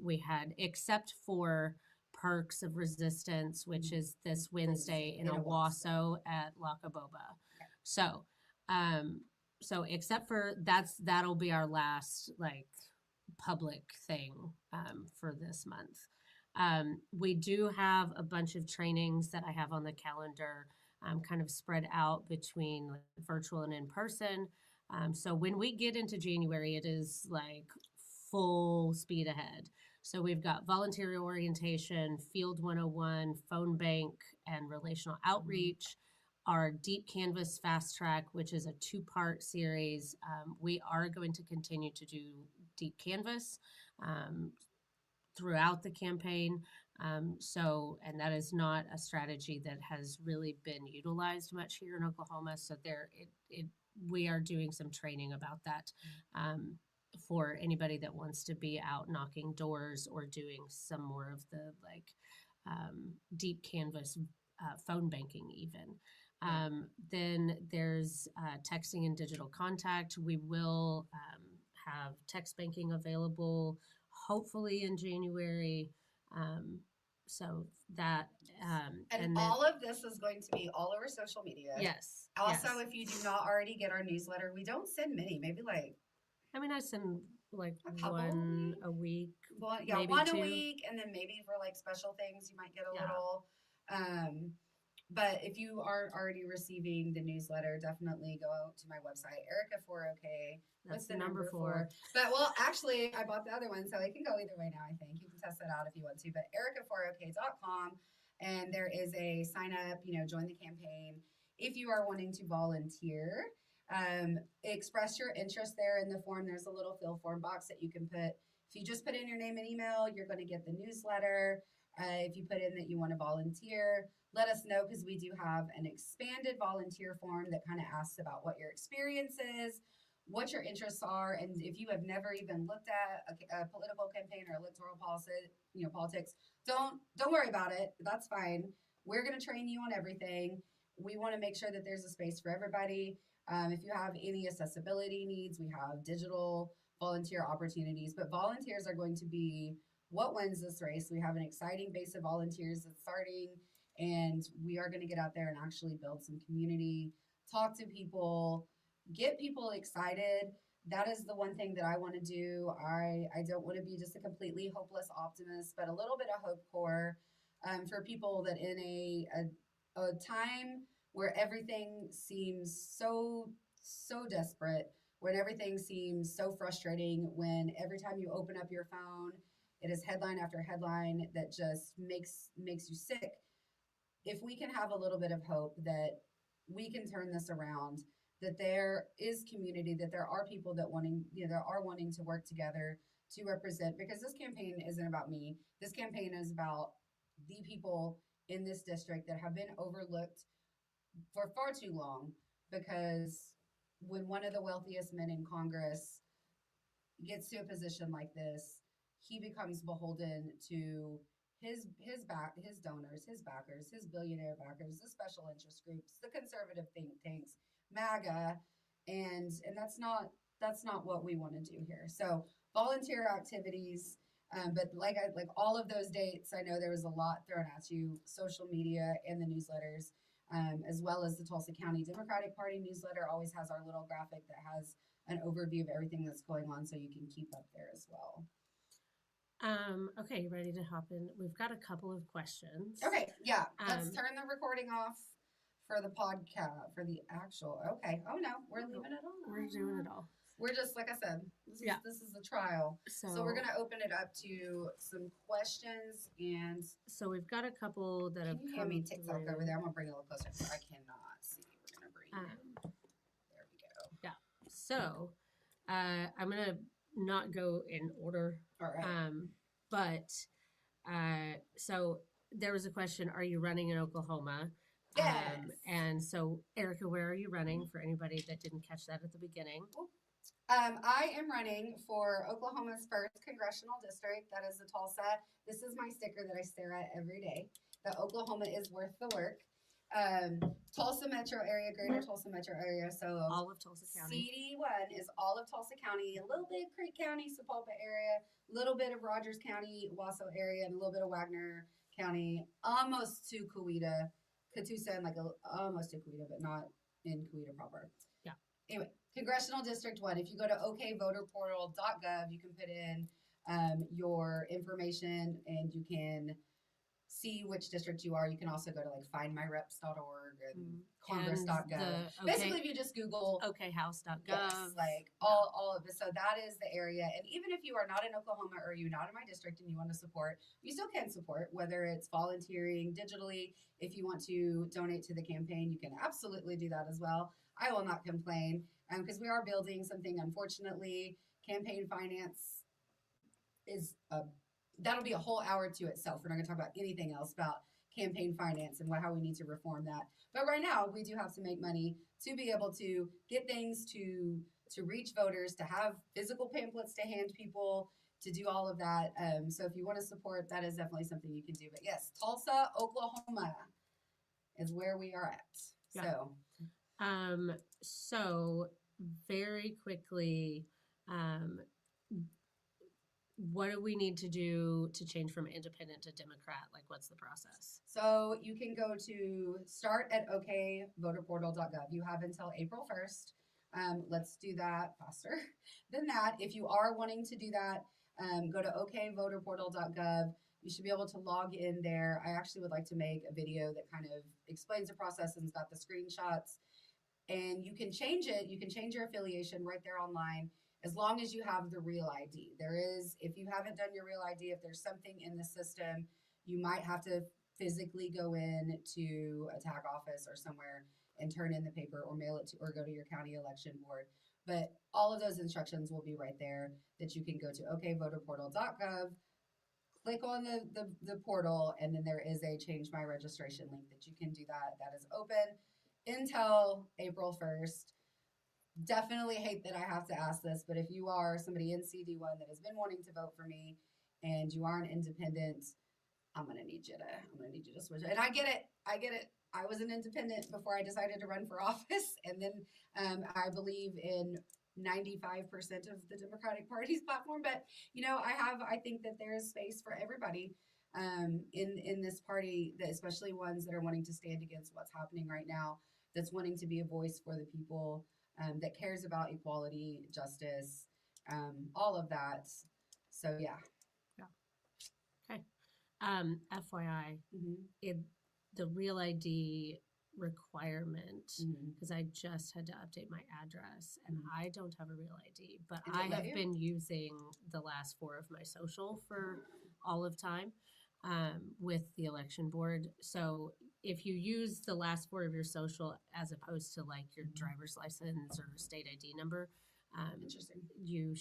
We had, except for Perks of Resistance, which is this Wednesday in Owasso at La Caboba. Okay. Um, so except for that'll be our last public thing for this month. We do have a bunch of trainings that I have on the calendar, kind of spread out between virtual and in person. So when we get into January, it is like full speed ahead. So we've got volunteer orientation, Field 101, phone bank, and relational outreach. Our Deep Canvas Fast Track, which is a 2-part series. We are going to continue to do Deep Canvas throughout the campaign. And that is not a strategy that has really been utilized much here in Oklahoma. So we are doing some training about that for anybody that wants to be out knocking doors or doing some more of the deep canvas phone banking even. Then there's texting and digital contact. We will have text banking available hopefully in January. So that and then, all of this is going to be all over social media. Yes. Also, yes. if you do not already get our newsletter, we don't send many, maybe like I send like a couple one a week. yeah, maybe one two. a week, and then maybe for like special things, you might get a Yeah. little. But if you aren't already receiving the newsletter, definitely go to my website, Erica4OK. That's What's the number 4? But well, actually, I bought the other one, so it can go either way now. I think you can test that out if you want to. But Erica4OK.com, and there is a sign up. Join the campaign if you are wanting to volunteer. Express your interest there in the form. There's a little fill form box that you can put. If you just put in your name and email, you're going to get the newsletter. If you put in that you want to volunteer, let us know, because we do have an expanded volunteer form that kind of asks about what your experience is, what your interests are, and if you have never even looked at a political campaign or electoral politics, don't worry about it. That's fine. We're going to train you on everything. We want to make sure that there's a space for everybody. If you have any accessibility needs, we have digital volunteer opportunities, but volunteers are going to be what wins this race. We have an exciting base of volunteers that's starting, and we are going to get out there and actually build some community, talk to people, get people excited. That is the one thing that I want to do. I don't want to be just a completely hopeless optimist, but a little bit of hope core for people that in a time where everything seems so desperate, when everything seems so frustrating, when every time you open up your phone, it is headline after headline that just makes you sick. If we can have a little bit of hope that we can turn this around, that there is community, that there are people that wanting to work together to represent, because this campaign isn't about me. This campaign is about the people in this district that have been overlooked for far too long, because when one of the wealthiest men in Congress gets to a position like this, he becomes beholden to his donors, his backers, his billionaire backers, the special interest groups, the conservative think tanks, MAGA, and that's not what we want to do here. So volunteer activities, but like all of those dates, I know there was a lot thrown at you, social media and the newsletters. As well as the Tulsa County Democratic Party newsletter always has our little graphic that has an overview of everything that's going on, so you can keep up there as well. Okay, you ready to hop in? We've got a couple of questions. Okay, yeah. Let's turn the recording off for the podcast, for the actual. Okay. Oh no, we're leaving it on. We're doing it all. We're just, like I said, this is a trial. So we're gonna open it up to some questions, and so we've got a couple that have can you come hand me TikTok through. over there? I'm gonna bring it a little closer because I cannot see. We're gonna bring there we go. Yeah. So I'm gonna not go in order. All right. But so there was a question: are you running in Oklahoma? Yes. And so, Erica, where are you running for anybody that didn't catch that at the beginning? I am running for Oklahoma's first congressional district. That is the Tulsa. This is my sticker that I stare at every day. The Oklahoma is worth the work. Tulsa metro area, greater Tulsa metro area. So All of Tulsa County. CD1 is all of Tulsa County, a little bit of Creek County, Sapulpa area, a little bit of Rogers County, Wasso area, and a little bit of Wagner County, almost to Coweta, Catoosa, and almost to Coweta, but not in Coweta proper. Yeah. Anyway, Congressional District 1. If you go to okvoterportal.gov, you can put in your information and you can see which district you are. You can also go to like findmyreps.org and congress.gov. Basically, if you just Google okhouse.gov, yes, like all of this. So that is the area. And even if you are not in Oklahoma or you're not in my district and you want to support, you still can support, whether it's volunteering digitally. If you want to donate to the campaign, you can absolutely do that as well. I will not complain because we are building something. Unfortunately, campaign finance is that'll be a whole hour to itself. We're not going to talk about anything else about campaign finance and how we need to reform that. But right now, we do have to make money to be able to get things to reach voters, to have physical pamphlets to hand people, to do all of that. So if you want to support, that is definitely something you can do. But yes, Tulsa, Oklahoma is where we are at. Yeah. So very quickly, what do we need to do to change from independent to Democrat? Like, what's the process? So you can go to start at okvoterportal.gov. You have until April 1st. Let's do that faster than that. If you are wanting to do that, go to okvoterportal.gov. You should be able to log in there. I actually would like to make a video that kind of explains the process and's got the screenshots. And you can change it. You can change your affiliation right there online as long as you have the real ID. There is, if you haven't done your real ID, if there's something in the system, you might have to physically go in to a TAG office or somewhere and turn in the paper or mail it to or go to your county election board. But all of those instructions will be right there that you can go to okvoterportal.gov, click on the portal, and then there is a change my registration link that you can do that. That is open until April 1st. Definitely hate that I have to ask this, but if you are somebody in CD1 that has been wanting to vote for me and you are an independent, I'm gonna need you to switch. And I get it. I was an independent before I decided to run for office, and then I believe in 95% of the Democratic Party's platform. But I think that there is space for everybody in this party, that especially ones that are wanting to stand against what's happening right now, that's wanting to be a voice for the people, that cares about equality, justice, all of that. So yeah. Okay. FYI, the real ID requirement, because I just had to update my address and I don't have a real ID, but I have been using the last four of my social for all of time with the election board. So if you use the last four of your social as opposed to like your driver's license or state ID number, interesting. You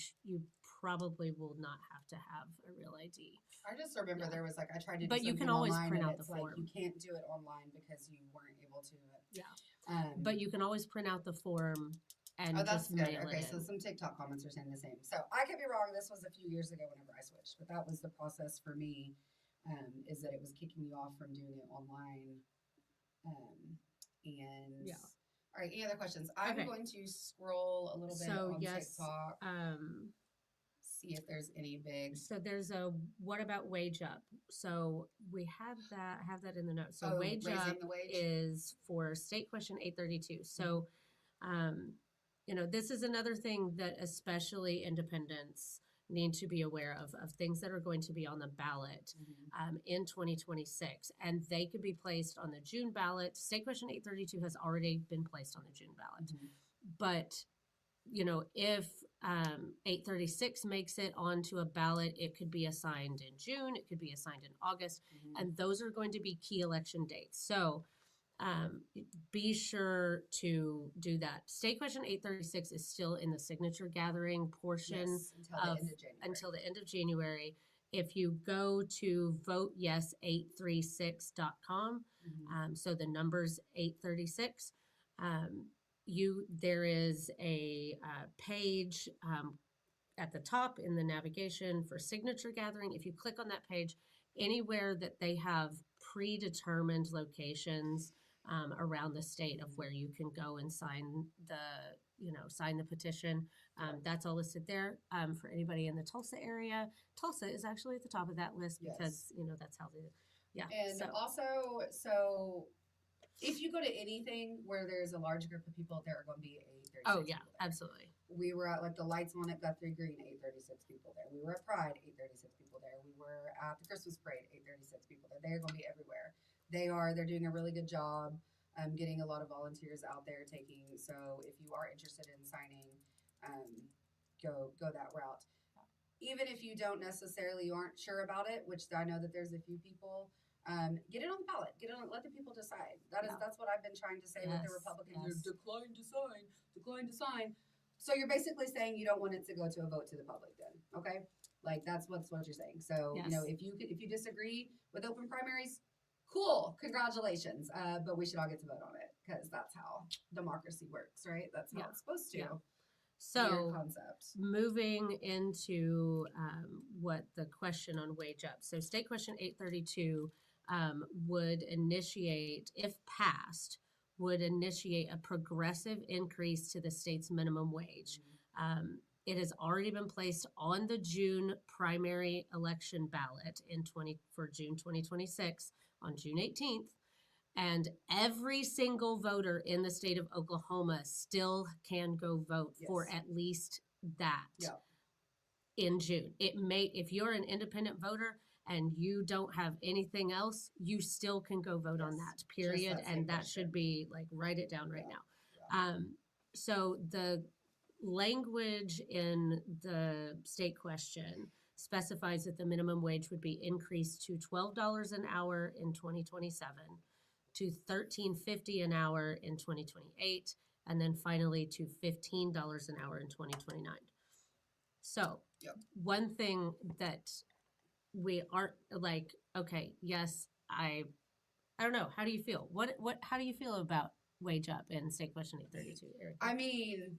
probably will not have to have a real ID. I just remember there was I tried to do but you can always print out the form. You can't do it online because you weren't able to. Yeah. But you can always print out the form and that's just good. mail Okay, it so some TikTok comments are saying the same. So I could be wrong. This was a few years ago whenever I switched, but that was the process for me. Is that it was kicking you off from doing it online. And yeah. All right, any other questions? I'm going to scroll a little bit on TikTok. See if there's any big. So there's a what about wage up? So we have that in the notes. So wage up is for state question 832. So this is another thing that especially independents need to be aware of things that are going to be on the ballot in 2026. And they could be placed on the June ballot. State question 832 has already been placed on the June ballot. But, if 836 makes it onto a ballot, it could be assigned in June. It could be assigned in August. And those are going to be key election dates. So be sure to do that. State question 836 is still in the signature gathering portion until the end of January. if you go to voteyes836.com, so the number's 836, there is a page at the top in the navigation for signature gathering. If you click on that page, anywhere that they have predetermined locations around the state of where you can go and sign the petition. That's all listed there for anybody in the Tulsa area. Tulsa is actually at the top of that list because that's how And also, so if you go to anything where there's a large group of people, there are going to be 836 oh yeah, people there. absolutely. We were at like the Lights On at Guthrie Green, 836 people there. We were at Pride, 836 people there. We were at the Christmas Parade, 836 people there. They're going to be everywhere. They're doing a really good job getting a lot of volunteers out there taking. So if you are interested in signing, go that route. Even if you don't necessarily, you aren't sure about it, which I know that there's a few people. Get it on the ballot. Let the people decide. That's what I've been trying to say with the Republicans. Decline to sign. So you're basically saying you don't want it to go to a vote to the public then, okay? Like that's what you're saying. So, if you disagree with open primaries, cool, congratulations. But we should all get to vote on it because that's how democracy works, right? That's how it's supposed to. Yeah. So moving into what the question on wage up. So state question 832 would initiate, if passed, would initiate a progressive increase to the state's minimum wage. It has already been placed on the June primary election ballot for June 2026 on June 18th. And every single voter in the state of Oklahoma still can go vote for at least that in June. If you're an independent voter and you don't have anything else, you still can go vote on that, period. And that should be like, write it down right now. So the language in the state question specifies that the minimum wage would be increased to $12 an hour in 2027, to $13.50 an hour in 2028, and then finally to $15 an hour in 2029. So one thing that we aren't like, okay, yes, I don't know. How do you feel? How do you feel about wage up in state question 832, Eric? I mean,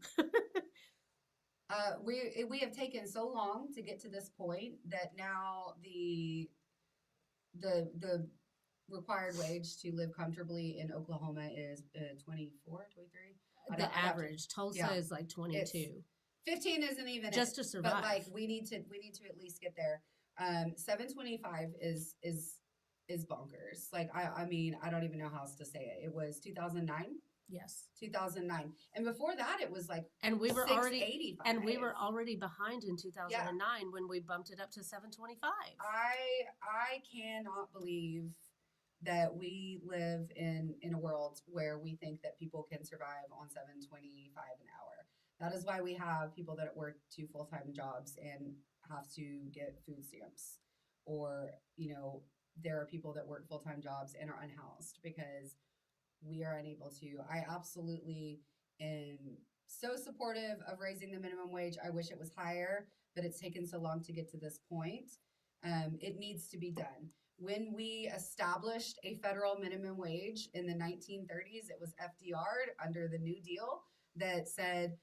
we have taken so long to get to this point that now the required wage to live comfortably in Oklahoma is 24, 23. The average. Tulsa is like 22. 15 isn't even just to survive. But like we need to at least get there. 725 is bonkers. Like I mean, I don't even know how else to say it. It was 2009. Yes. 2009. And before that it was like we were already behind in 2009 when we bumped it up to 725. I cannot believe that we live in a world where we think that people can survive on $7.25 an hour. That is why we have people that work 2 full-time jobs and have to get food stamps. Or, there are people that work full-time jobs and are unhoused because we are unable to. I absolutely am so supportive of raising the minimum wage. I wish it was higher, but it's taken so long to get to this point. It needs to be done. When we established a federal minimum wage in the 1930s, it was FDR under the New Deal that said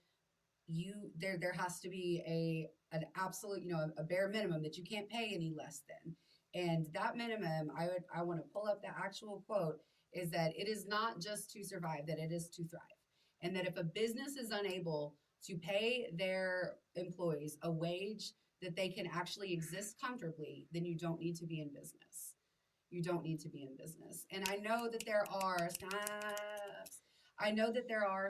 there has to be an absolute, a bare minimum that you can't pay any less than. And that minimum, I want to pull up the actual quote, is that it is not just to survive, that it is to thrive. And that if a business is unable to pay their employees a wage that they can actually exist comfortably, then you don't need to be in business. You don't need to be in business. And I know that there are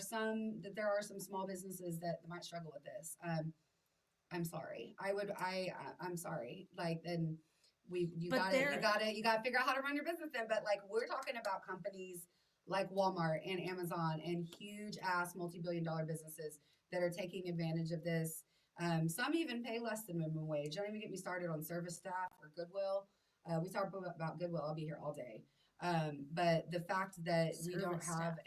some small businesses that might struggle with this. I'm sorry. I'm sorry. Like, then you gotta figure out how to run your business then. But like, we're talking about companies like Walmart and Amazon and huge ass multi-billion-dollar businesses that are taking advantage of this. Some even pay less than minimum wage. Don't even get me started on service staff or Goodwill. We talk about Goodwill. I'll be here all day. But the fact that we don't have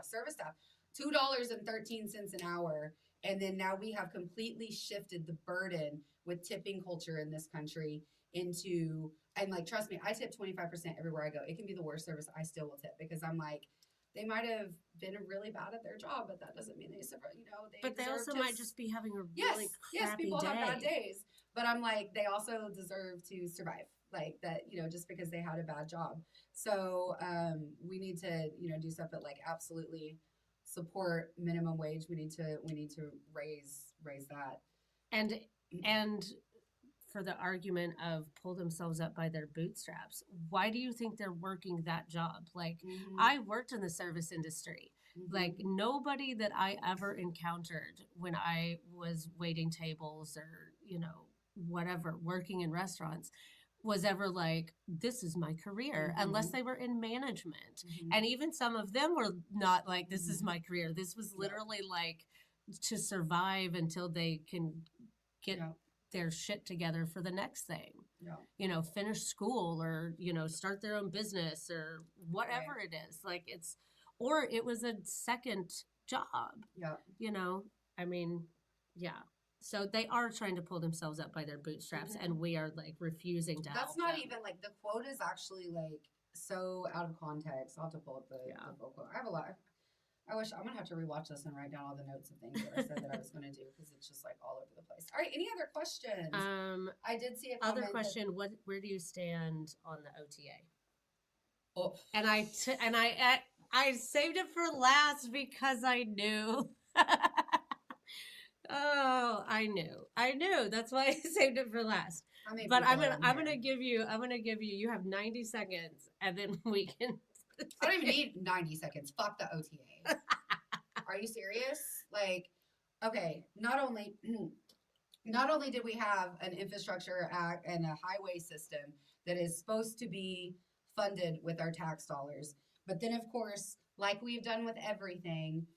service staff, $2.13 an hour. And then now we have completely shifted the burden with tipping culture in this country into, and like, trust me, I tip 25% everywhere I go. It can be the worst service, I still will tip because I'm like, they might have been really bad at their job, but that doesn't mean they survive. They But they deserve also to. might just be having a Yes, really yes, crappy people have bad day. days, but I'm like, they also deserve to survive. Like that, just because they had a bad job. So we need to, do stuff that like absolutely support minimum wage. We need to raise that. And and for the argument of pull themselves up by their bootstraps, why do you think they're working that job? Like, I worked in the service industry. Like, nobody that I ever encountered when I was waiting tables or, whatever, working in restaurants was ever like, this is my career, unless they were in management. And even some of them were not like, this is my career. This was literally like to survive until they can get their shit together for the next thing. Finish school or, start their own business or whatever it is. Like or it was a second job. I mean, yeah. So they are trying to pull themselves up by their bootstraps, and we are like refusing to help That's not them. even like, the quote is actually like so out of context. I'll have to pull up the full quote. I have a lot. I wish I'm gonna have to rewatch this and write down all the notes of things that I said that I was gonna do because it's just like all over the place. All right, any other questions? I did see a comment. Other question: where do you stand on the OTA? Oh. And I saved it for last because I knew. Oh, I knew. That's why I saved it for last. But I'm gonna give you. You have 90 seconds, and then we can. I don't even need 90 seconds. Fuck the OTA. Are you serious? Like, okay. Not only did we have an infrastructure act and a highway system that is supposed to be funded with our tax dollars, but then of course, like we've done with everything,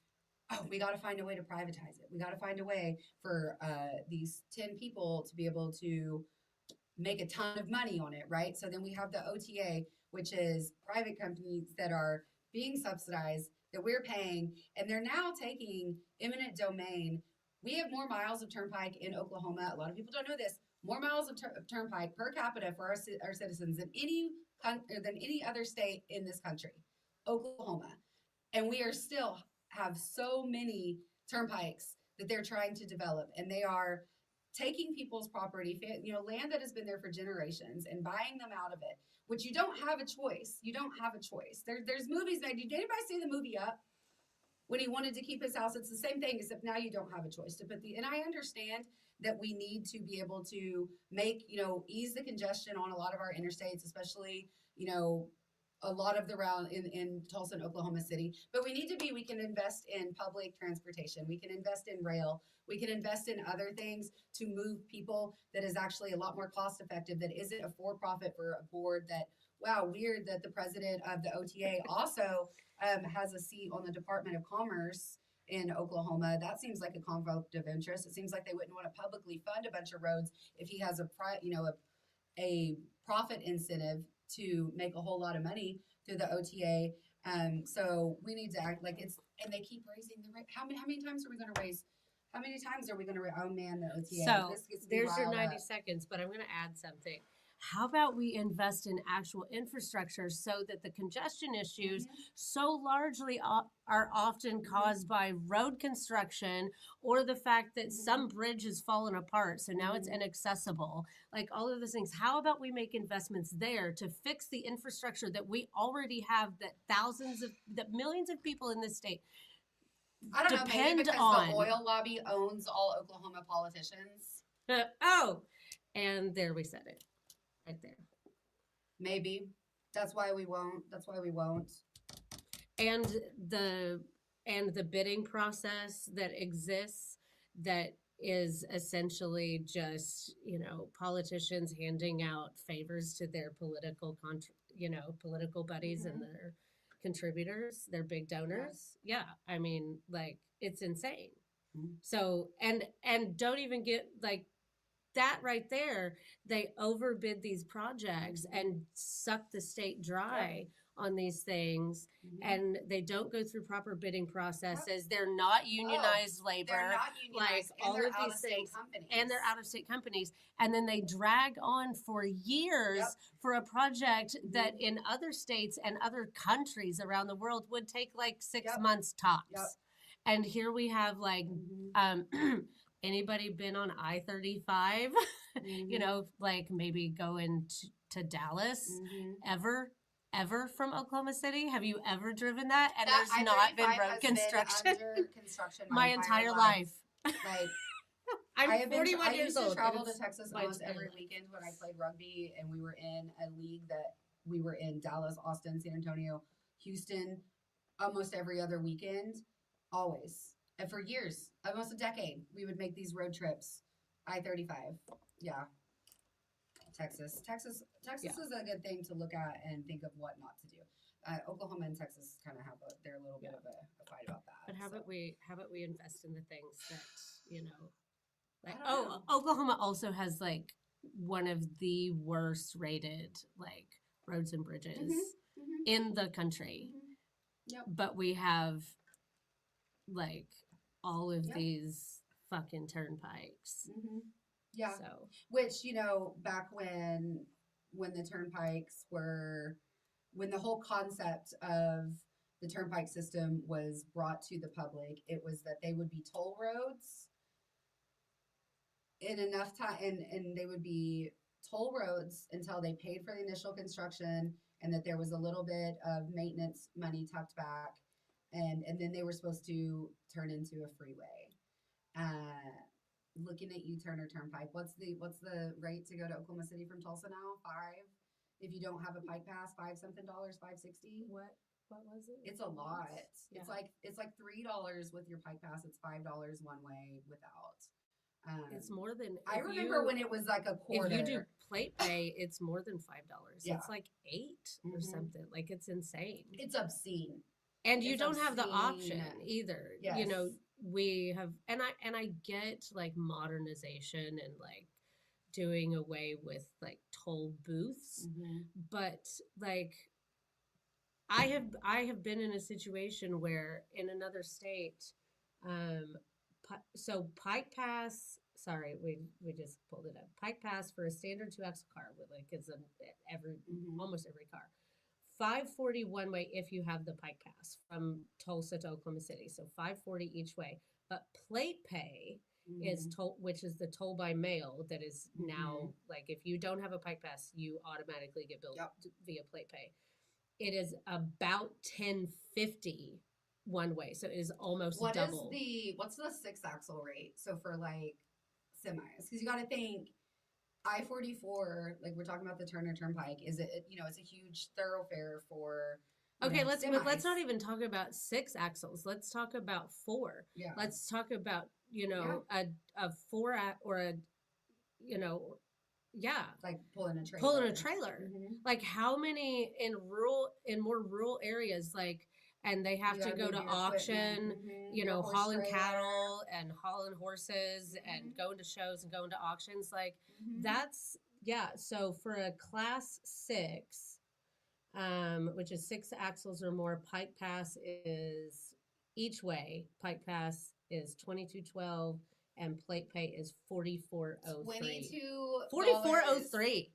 we got to find a way to privatize it. We got to find a way for these 10 people to be able to make a ton of money on it, right? So then we have the OTA, which is private companies that are being subsidized that we're paying, and they're now taking eminent domain. We have more miles of turnpike in Oklahoma. A lot of people don't know this. More miles of turnpike per capita for our citizens than any other state in this country, Oklahoma, and we are still have so many turnpikes that they're trying to develop, and they are taking people's property, land that has been there for generations, and buying them out of it, which you don't have a choice. You don't have a choice. There's movies made. Did anybody see the movie Up? When he wanted to keep his house, it's the same thing, except now you don't have a choice to put and I understand that we need to be able to make, ease the congestion on a lot of our interstates, especially, a lot of the round in Tulsa and Oklahoma City. But we can invest in public transportation. We can invest in rail. We can invest in other things to move people that is actually a lot more cost effective, that isn't a for-profit for a board that, wow, weird that the president of the OTA also has a seat on the Department of Commerce in Oklahoma. That seems like a conflict of interest. It seems like they wouldn't want to publicly fund a bunch of roads if he has a profit incentive to make a whole lot of money through the OTA. So we need to act like it's, and they keep raising the rate. How many times are we going to raise? How many times are we going to? Oh man, the OTA. So there's your 90 seconds, but I'm going to add something. How about we invest in actual infrastructure so that the congestion issues so largely are often caused by road construction or the fact that some bridge has fallen apart, so now it's inaccessible, like all of those things. How about we make investments there to fix the infrastructure that we already have, that millions of people in this state I don't know, maybe because the oil lobby owns all Oklahoma politicians. And there we said it. Right there. Maybe. That's why we won't. And the bidding process that exists, that is essentially just, politicians handing out favors to their political buddies and their contributors, their big donors. Yeah. I mean, like, it's insane. So, and don't even get like, that right there, they overbid these projects and suck the state dry on these things, and they don't go through proper bidding processes. They're not unionized labor. They're not unionized, like all they're of these out-of-state things, companies. and they're out of state companies, and then they drag on for years for a project that in other states and other countries around the world would take like 6 months tops. And here we have like anybody been on I-35? You know, like maybe going to Dallas ever from Oklahoma City? Have you ever driven that? And That there's not been I-35 road has been construction. under construction my entire life. Like I'm I have 41 I years used to old. travel and to it's Texas my almost entire every life. weekend when I played rugby, and we were in a league that we were in Dallas, Austin, San Antonio, Houston, almost every other weekend, always. And for years, almost a decade, we would make these road trips. I-35. Yeah. Texas is a good thing to look at and think of what not to do. Oklahoma and Texas kind of have they're a little bit of a fight about that. But how so. about we invest in the things that, you know, like, I don't know. Oklahoma also has like one of the worst rated like roads and bridges in the country. Yep. But we have like all of these fucking turnpikes. Yeah. So, which, you know, back when the turnpikes were, when the whole concept of the turnpike system was brought to the public, it was that they would be toll roads in enough time, and they would be toll roads until they paid for the initial construction, and that there was a little bit of maintenance money tucked back, and then they were supposed to turn into a freeway. Looking at you, Turner Turnpike. What's the rate to go to Oklahoma City from Tulsa now? $5. If you don't have a pike pass, $5 something, $5.60. what was it? It's a lot. Yeah. It's like $3 with your pike pass. It's $5 one way without. It's more than. I remember when it was like a quarter. If you do plate pay, it's more than $5. Yeah. It's like $8 or something. Like it's insane. It's obscene. And you It's don't have the obscene. option either. Yes. You know, we have, and I get like modernization and like doing away with like toll booths, but like I have been in a situation where in another state, so Pike Pass. Sorry, we just pulled it up. Pike Pass for a standard 2-axle car, with like it's almost every car. $5.40 one way if you have the Pike Pass from Tulsa to Oklahoma City. So $5.40 each way. But plate pay is toll, which is the toll by mail that is now like if you don't have a Pike Pass, you automatically get billed via plate pay. It is about $10.50 one way. So it is almost double. What's the 6-axle rate? So for like semis, because you got to think I-44, like we're talking about the Turner Turnpike, is it, you know, it's a huge thoroughfare for let's semis. not even talk about 6 axles. Let's talk about 4. Yeah. Let's talk about, you know, a 4 or a, you know, like pulling a trailer. Like how many in more rural areas, like, and they have to go to auction, you know, hauling cattle and hauling horses and going to shows and going to auctions. Like that's, so for a class 6, which is 6 axles or more, Pike Pass is each way. Pike Pass is $22.12 and plate pay is $44.03. $44.03.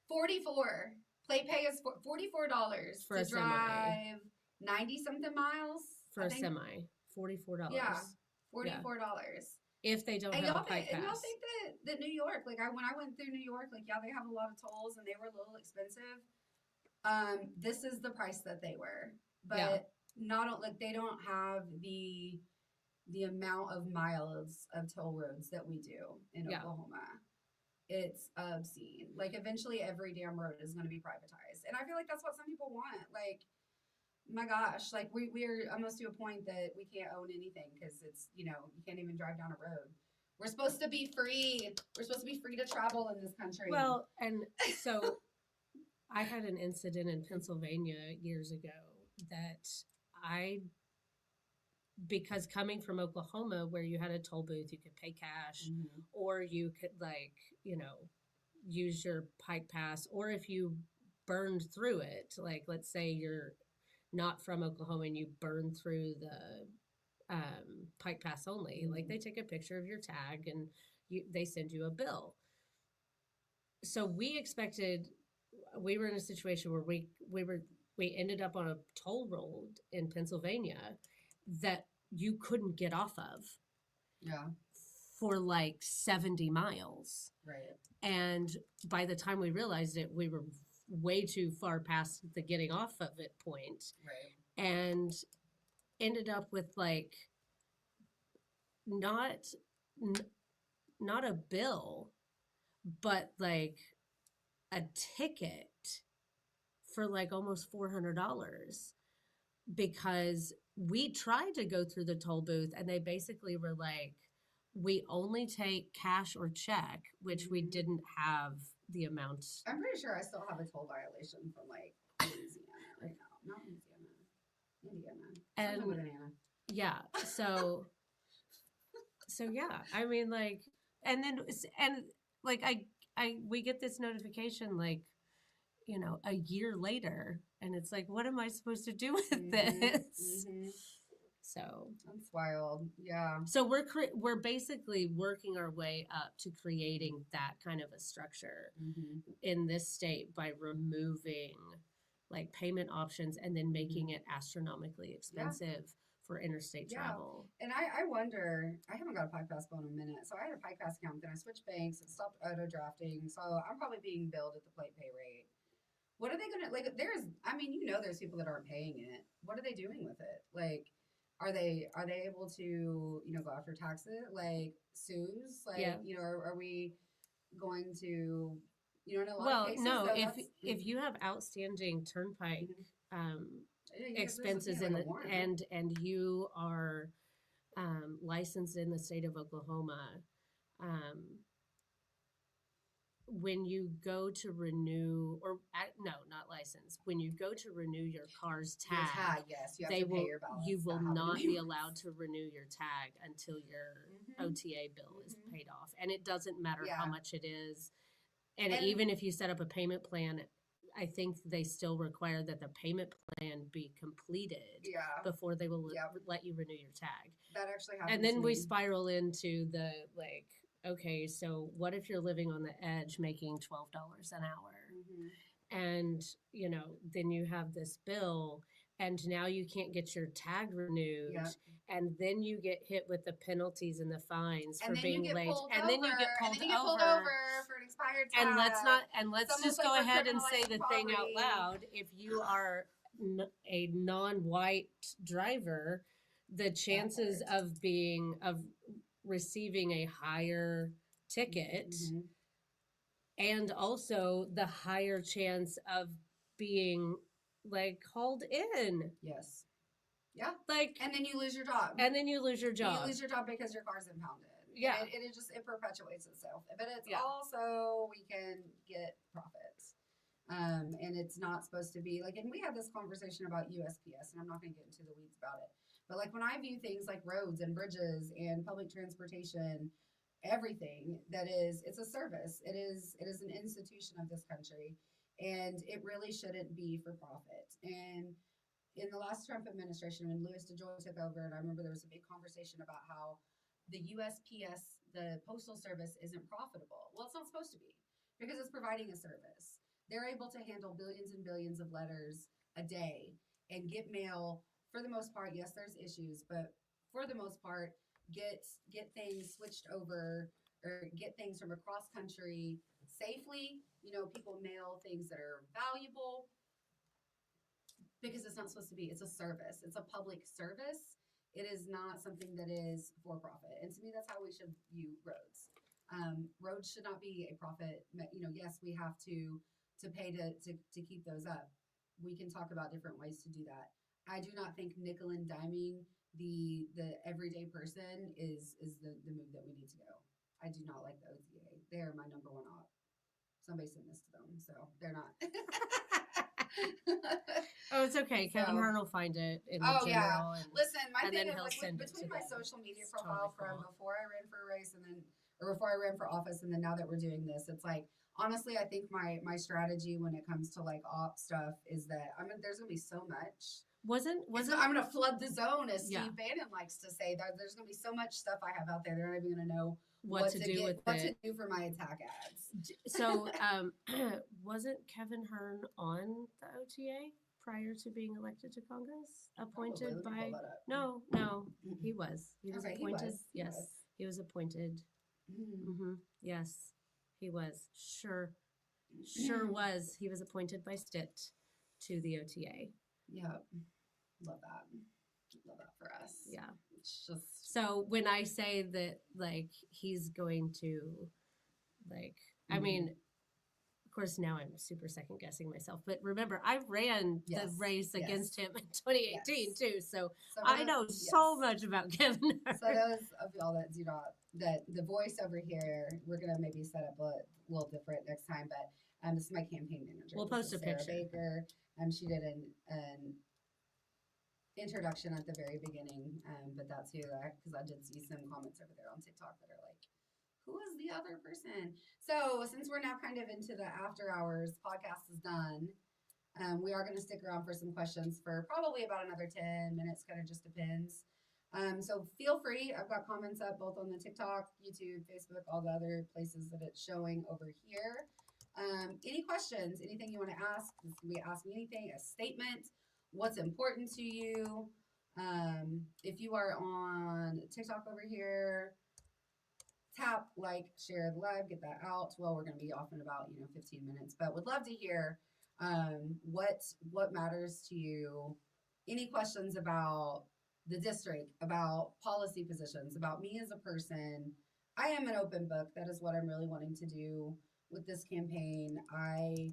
44. Plate pay is $44 for a drive semi. 90 something miles for a semi. $44. Yeah, $44. If they don't have a Pike Pass. And y'all think that New York, like when I went through New York, like they have a lot of tolls and they were a little expensive. This is the price that they were, but not like they don't have the amount of miles of toll roads that we do in Oklahoma. It's obscene. Like eventually every damn road is going to be privatized. And I feel like that's what some people want. Like, my gosh, like we're almost to a point that we can't own anything because it's, you know, you can't even drive down a road. We're supposed to be free. We're supposed to be free to travel in this country. Well, and so I had an incident in Pennsylvania years ago that because coming from Oklahoma, where you had a toll booth, you could pay cash, or you could like, you know, use your pike pass, or if you burned through it, like let's say you're not from Oklahoma and you burn through the pike pass only, like they take a picture of your tag and they send you a bill. So we were in a situation where we ended up on a toll road in Pennsylvania that you couldn't get off of. Yeah. For like 70 miles. Right. And by the time we realized it, we were way too far past the getting off of it point. Right. And ended up with like not a bill, but like a ticket for like almost $400 because we tried to go through the toll booth and they basically were like, we only take cash or check, which we didn't have the amount. I'm pretty sure I still have a toll violation from like Louisiana right now. Not Louisiana. Indiana. Something with an Anna. Yeah. So yeah, I mean like, and like we get this notification like, you know, a year later, and it's like, what am I supposed to do with this? So that's wild. Yeah. So we're basically working our way up to creating that kind of a structure in this state by removing like payment options and then making it astronomically expensive for interstate travel. And I wonder, I haven't got a pike pass bill in a minute. So I had a pike pass account, then I switched banks and stopped auto drafting. So I'm probably being billed at the plate pay rate. What are they going to, like, there's people that aren't paying it. What are they doing with it? Like, are they able to, you know, go after taxes, like sues? Like, you know, are we going to, you know, in a lot of cases, no, if you have outstanding turnpike expenses and you are licensed in the state of Oklahoma, when you go to renew, not licensed, when you go to renew your car's tag, yes, you will not be allowed to renew your tag until your OTA bill is paid off. And it doesn't matter how much it is. And even if you set up a payment plan, I think they still require that the payment plan be completed before they will let you renew your tag. That actually happens. And then we spiral into the like, okay, so what if you're living on the edge making $12 an hour? And, you know, then you have this bill and now you can't get your tag renewed. And then you get hit with the penalties and the fines for being late. And then you get pulled over for an expired tag. And let's just go ahead and say the thing out loud. If you are a non-white driver, the chances of receiving a higher ticket and also the higher chance of being like called in. Yes. Yeah. Like, and then you lose your job. You lose your job because your car's impounded. Yeah. And it perpetuates itself. But it's also, we can get profits. And it's not supposed to be like, and we had this conversation about USPS, and I'm not going to get into the weeds about it. But like when I view things like roads and bridges and public transportation, everything it's a service. It is an institution of this country, and it really shouldn't be for profit. And in the last Trump administration, when Louis DeJoy took over, and I remember there was a big conversation about how the USPS, the Postal Service, isn't profitable. Well, it's not supposed to be because it's providing a service. They're able to handle billions and billions of letters a day and get mail. For the most part, yes, there's issues, but for the most part, get things switched over or get things from across country safely. You know, people mail things that are valuable because it's not supposed to be. It's a service. It's a public service. It is not something that is for profit. And to me, that's how we should view roads. Roads should not be a profit. You know, yes, we have to pay to keep those up. We can talk about different ways to do that. I do not think nickel and diming the everyday person is the move that we need to go. I do not like the OTA. They are my number one op. Somebody sent this to them, so they're not. Oh, it's okay. Kevin So, Hearn will find it in the oh yeah. general, and Listen, my and thing then is he'll like send it between to my them. social media It's totally profile from cool. before I ran for a race and then, or before I ran for office and then now that we're doing this, it's like honestly, I think my strategy when it comes to like op stuff is that there's gonna be so much. Wasn't I'm gonna flood the zone, as yeah, Steve Bannon likes to say. That there's gonna be so much stuff I have out there. They're not even gonna know what to do with what to it. do for my attack ads. So, wasn't Kevin Hearn on the OTA prior to being elected to Congress? Probably. Appointed Let me pull by that up. no, he was. He was Okay, appointed. he Yes, was. he was appointed. Mm-hmm. Yes, he was. Sure was. He was appointed by Stitt to the OTA. Yep. Love that. Love that for us. Yeah. It's just So when I say that, like, he's going to, like, I mean, of course, now I'm super second guessing myself. But remember, I ran the Yes, race yes, against him in 2018 yes. too, so Some of I the- know yes. so much about Kevin So Hart. those of y'all that do not, that the voice over here, we're gonna maybe set up a little different next time. But this is my campaign manager. We'll This post is a Sarah picture. Baker. She did an introduction at the very beginning, but that's who, because I did see some comments over there on TikTok that are like, who is the other person? So since we're now kind of into the after hours, podcast is done. We are going to stick around for some questions for probably about another 10 minutes, kind of just depends. So feel free. I've got comments up both on the TikTok, YouTube, Facebook, all the other places that it's showing over here. Any questions, anything you want to ask? This can be ask me anything, a statement, what's important to you. If you are on TikTok over here, tap, like, share the live, get that out. Well, we're going to be off in about 15 minutes, but would love to hear what matters to you. Any questions about the district, about policy positions, about me as a person. I am an open book. That is what I'm really wanting to do with this campaign. I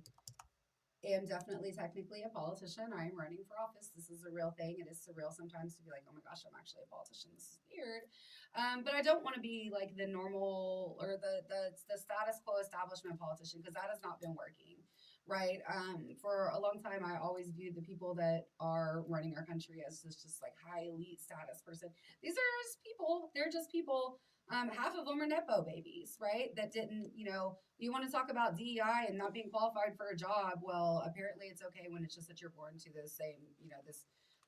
am definitely technically a politician. I am running for office. This is a real thing. It is surreal sometimes to be like, oh my gosh, I'm actually a politician. This is weird. But I don't want to be like the normal or the status quo establishment politician because that has not been working, right? For a long time, I always viewed the people that are running our country as just like high elite status person. These are just people. They're just people. Half of them are Nepo babies, right? That didn't, you want to talk about DEI and not being qualified for a job. Well, apparently it's okay when it's just that you're born to the same,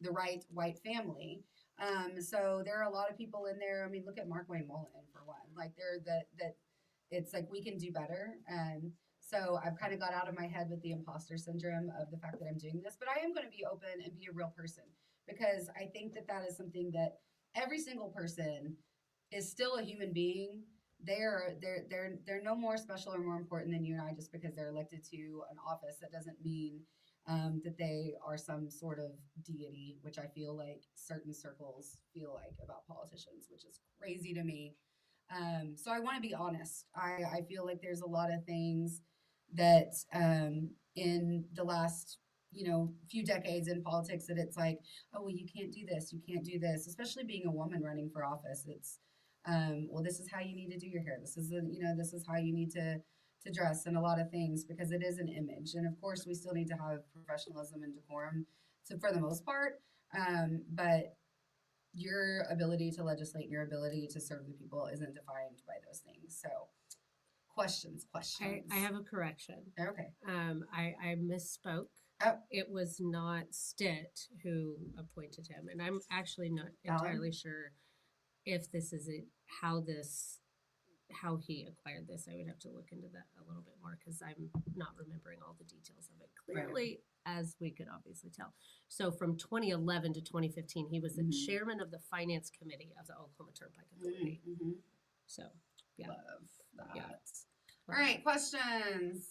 the right white family. So there are a lot of people in there. I mean, look at Mark Wayne Mullen for one. Like that it's like we can do better. And so I've kind of got out of my head with the imposter syndrome of the fact that I'm doing this, but I am going to be open and be a real person because I think that that is something that every single person is still a human being. They're no more special or more important than you and I just because they're elected to an office. That doesn't mean that they are some sort of deity, which I feel like certain circles feel like about politicians, which is crazy to me. So I want to be honest. I feel like there's a lot of things that in the last few decades in politics that it's like, oh well, you can't do this, you can't do this, especially being a woman running for office. It's well, this is how you need to do your hair. This is this is how you need to dress and a lot of things because it is an image. And of course, we still need to have professionalism and decorum for the most part. But your ability to legislate and your ability to serve the people isn't defined by those things. So questions. I have a correction. Okay. I misspoke. Oh. It was not Stitt who appointed him, and I'm actually not entirely sure if this is how he acquired this. I would have to look into that a little bit more because I'm not remembering all the details of it clearly, as we could obviously tell. So from 2011 to 2015, he was the chairman of the finance committee of the Oklahoma Turnpike Authority. So, yeah. Love that. Yeah. All right, questions.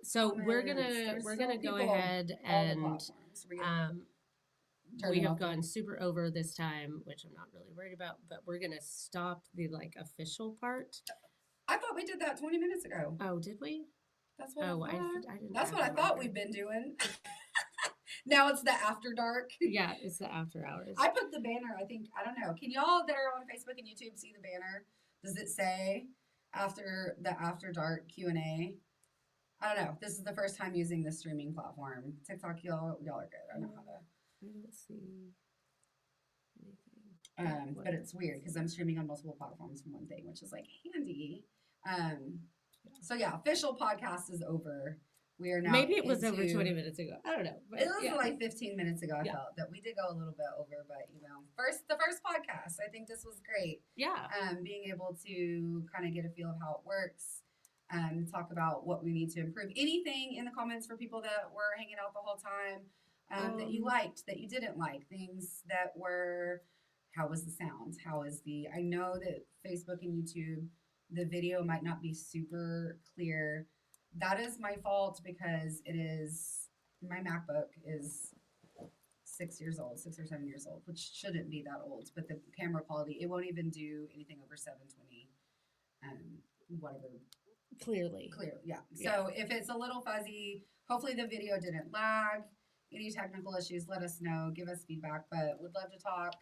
So we're gonna go ahead and we have gone super over this time, which I'm not really worried about, but we're gonna stop the official part. I thought we did that 20 minutes ago. Oh, did we? That's what I thought. I didn't. That's what I thought we've been doing. Now it's the after dark. Yeah, it's the after hours. I put the banner. I don't know. Can y'all that are on Facebook and YouTube see the banner? Does it say after the after dark Q&A? I don't know. This is the first time using this streaming platform. TikTok, y'all are good. I know how to. I don't see anything. But it's weird because I'm streaming on multiple platforms from one thing, which is like handy. Um, so yeah, official podcast is over. We are now Maybe it was into, over 20 minutes ago. I don't know. But it was yeah. like 15 minutes ago. I Yeah. felt that we did go a little bit over, but the first podcast. I think this was great. Yeah. Being able to kind of get a feel of how it works. Talk about what we need to improve. Anything in the comments for people that were hanging out the whole time that you liked, that you didn't like, things that were, how was the sound? How is I know that Facebook and YouTube, the video might not be super clear. That is my fault because my MacBook is 6 years old, 6 or 7 years old, which shouldn't be that old, but the camera quality, it won't even do anything over 720, whatever. Clearly. Yeah. So if it's a little fuzzy, hopefully the video didn't lag. Any technical issues, let us know, give us feedback, but would love to talk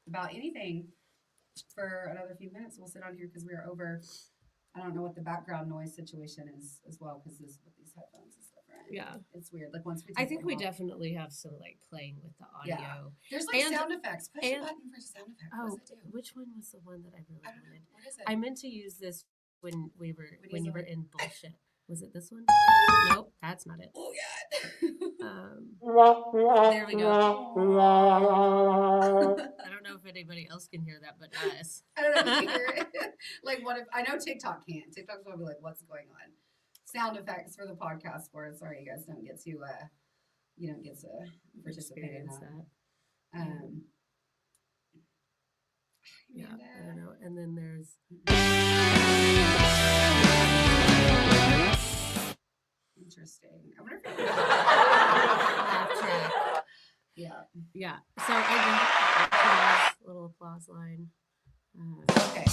about anything for another few minutes. We'll sit on here because we are over. I don't know what the background noise situation is as well because with these headphones is different. Yeah. It's weird. Like once we I think we off, definitely have some like playing with the audio. Yeah. There's like sound effects. Push the button for sound effects. Oh, what does it do? which one was the one that I really I don't know. wanted? What is it? I meant to use this when you were in bullshit. Was it this one? Nope, that's not it. Oh God. There we go. I don't know if anybody else can hear that, but us. I don't know if you hear it. Like what if I know TikTok can't. TikTok's probably like, what's going on? Sound effects for the podcast for it. Sorry, you guys don't get to participate in that. Yeah, I don't know. And then there's interesting. I wonder if yeah. Yeah. So I did little applause line. Okay.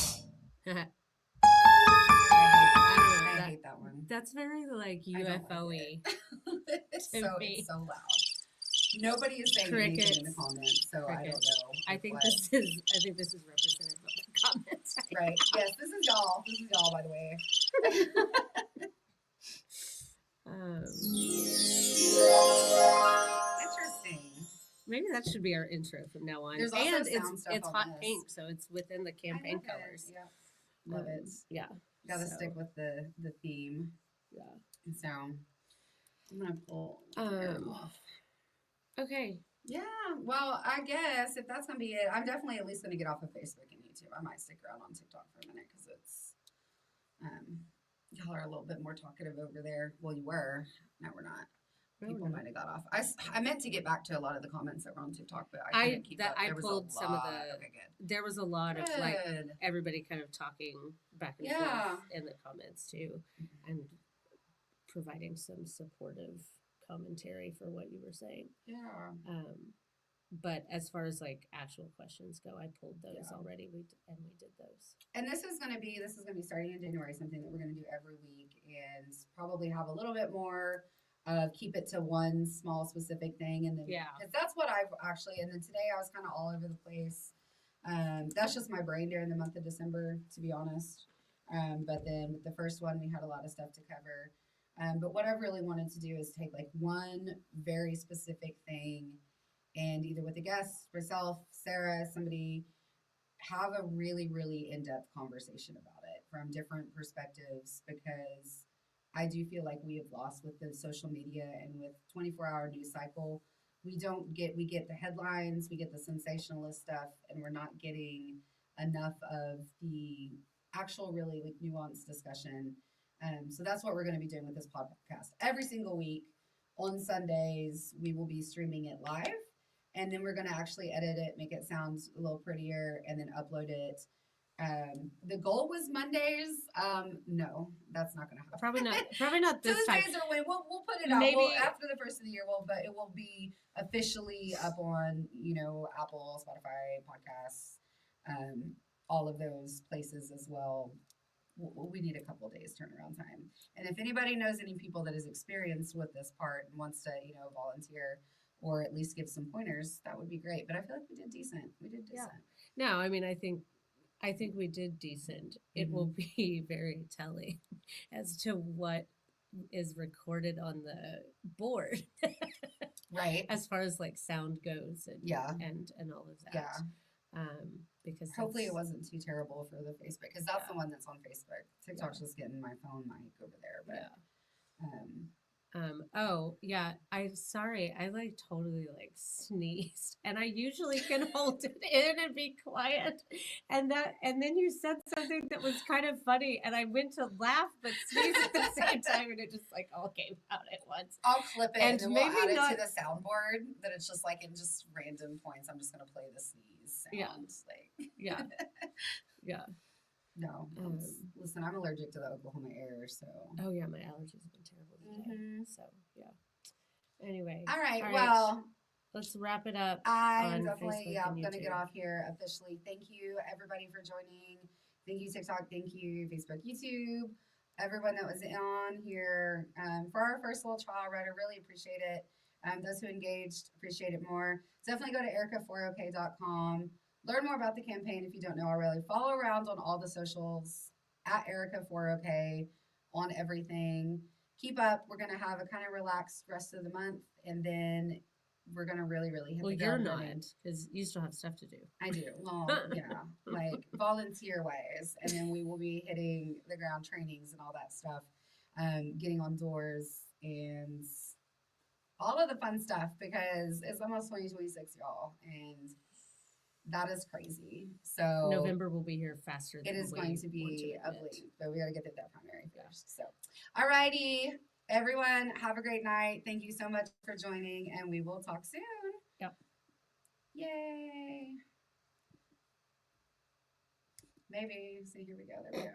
I hate that one. That's very like UFO-y. It's so loud. Nobody is saying Crickets. anything in the comments, so Crickets. I don't know. I think this is representative of the comments. Right. Yes, this is y'all. This is y'all, by the way. Interesting. Maybe that should be our intro from now on. There's also it's hot pink, so it's within the campaign colors. Yeah. Love it. Yeah. Gotta stick with the theme. Yeah. So I'm gonna pull off. Okay. Yeah. Well, I guess if that's gonna be it, I'm definitely at least gonna get off of Facebook and YouTube. I might stick around on TikTok for a minute because it's y'all are a little bit more talkative over there. Well, you were. Now we're not. People might have got off. I meant to get back to a lot of the comments that were on TikTok, but I couldn't keep up. I pulled some of the. Okay, good. There was a lot of like everybody kind of talking back and forth in the comments too, and providing some supportive commentary for what you were saying. Yeah. But as far as like actual questions go, I pulled those already. We did those. And this is going to be starting in January, something that we're going to do every week, and probably have a little bit more. Keep it to one small specific thing, and then because that's what I've actually. And then today I was kind of all over the place. That's just my brain during the month of December, to be honest. But then with the first one, we had a lot of stuff to cover. But what I really wanted to do is take like one very specific thing, and either with a guest, myself, Sarah, somebody, have a really, really in-depth conversation about it from different perspectives, because I do feel like we have lost with the social media and with 24-hour news cycle. We get the headlines, we get the sensationalist stuff, and we're not getting enough of the actual really like nuanced discussion. So that's what we're going to be doing with this podcast. Every single week on Sundays, we will be streaming it live, and then we're going to actually edit it, make it sound a little prettier, and then upload it. The goal was Mondays. No, that's not going to happen. Probably not this time. Tuesdays are when we'll put it out. Maybe after the first of the year. But it will be officially up on Apple, Spotify, podcasts, all of those places as well. We need a couple of days turnaround time. And if anybody knows any people that is experienced with this part and wants to volunteer or at least give some pointers, that would be great. But I feel like we did decent. Yeah. No, I mean, I think I think we did decent. It will Mhm. be very telling as to what is recorded on the board Right. as far as like sound goes Yeah. and all of Yeah. that. Because Hopefully it that's wasn't too terrible for the Facebook because that's the yeah, one that's on Facebook. TikTok's yeah, just getting my phone mic over there, yeah. but Oh yeah, I'm sorry. I like totally like sneezed, and I usually can hold it in and be quiet, and then you said something that was kind of funny, and I went to laugh but sneeze at the same time, and it just like all came out at once. I'll clip it and And then we'll maybe add it to not. the soundboard that it's just like in just random points. I'm just gonna play the sneeze Yeah, sound. Like yeah, yeah. no, listen, I'm allergic to the Oklahoma air, so Oh yeah, my allergies have been terrible today. hmm. So yeah. Anyway, All right. all right. Well, Let's wrap it up I am on definitely Facebook yeah, and gonna get YouTube. off here officially. Thank you everybody for joining. Thank you TikTok. Thank you Facebook, YouTube, everyone that was on here for our first little trial run. I really appreciate it. Those who engaged appreciate it more. Definitely go to erica4ok.com. Learn more about the campaign if you don't know already. Follow around on all the socials at Erica4ok on everything. Keep up. We're gonna have a kind of relaxed rest of the month, and then we're gonna really, really hit Well, the you're ground not, running. because you still have stuff to do. I do. Well, yeah, like volunteer ways, and then we will be hitting the ground trainings and all that stuff, getting on doors and all of the fun stuff because it's almost 2026, y'all, and that is crazy. So November will be here faster it than is going we to want to be a admit. blink, but we got to get that primary Yeah. first. So, alrighty, everyone, have a great night. Thank you so much for joining, and we will talk soon. Yep. Yay! Maybe. See, here we go. There we go.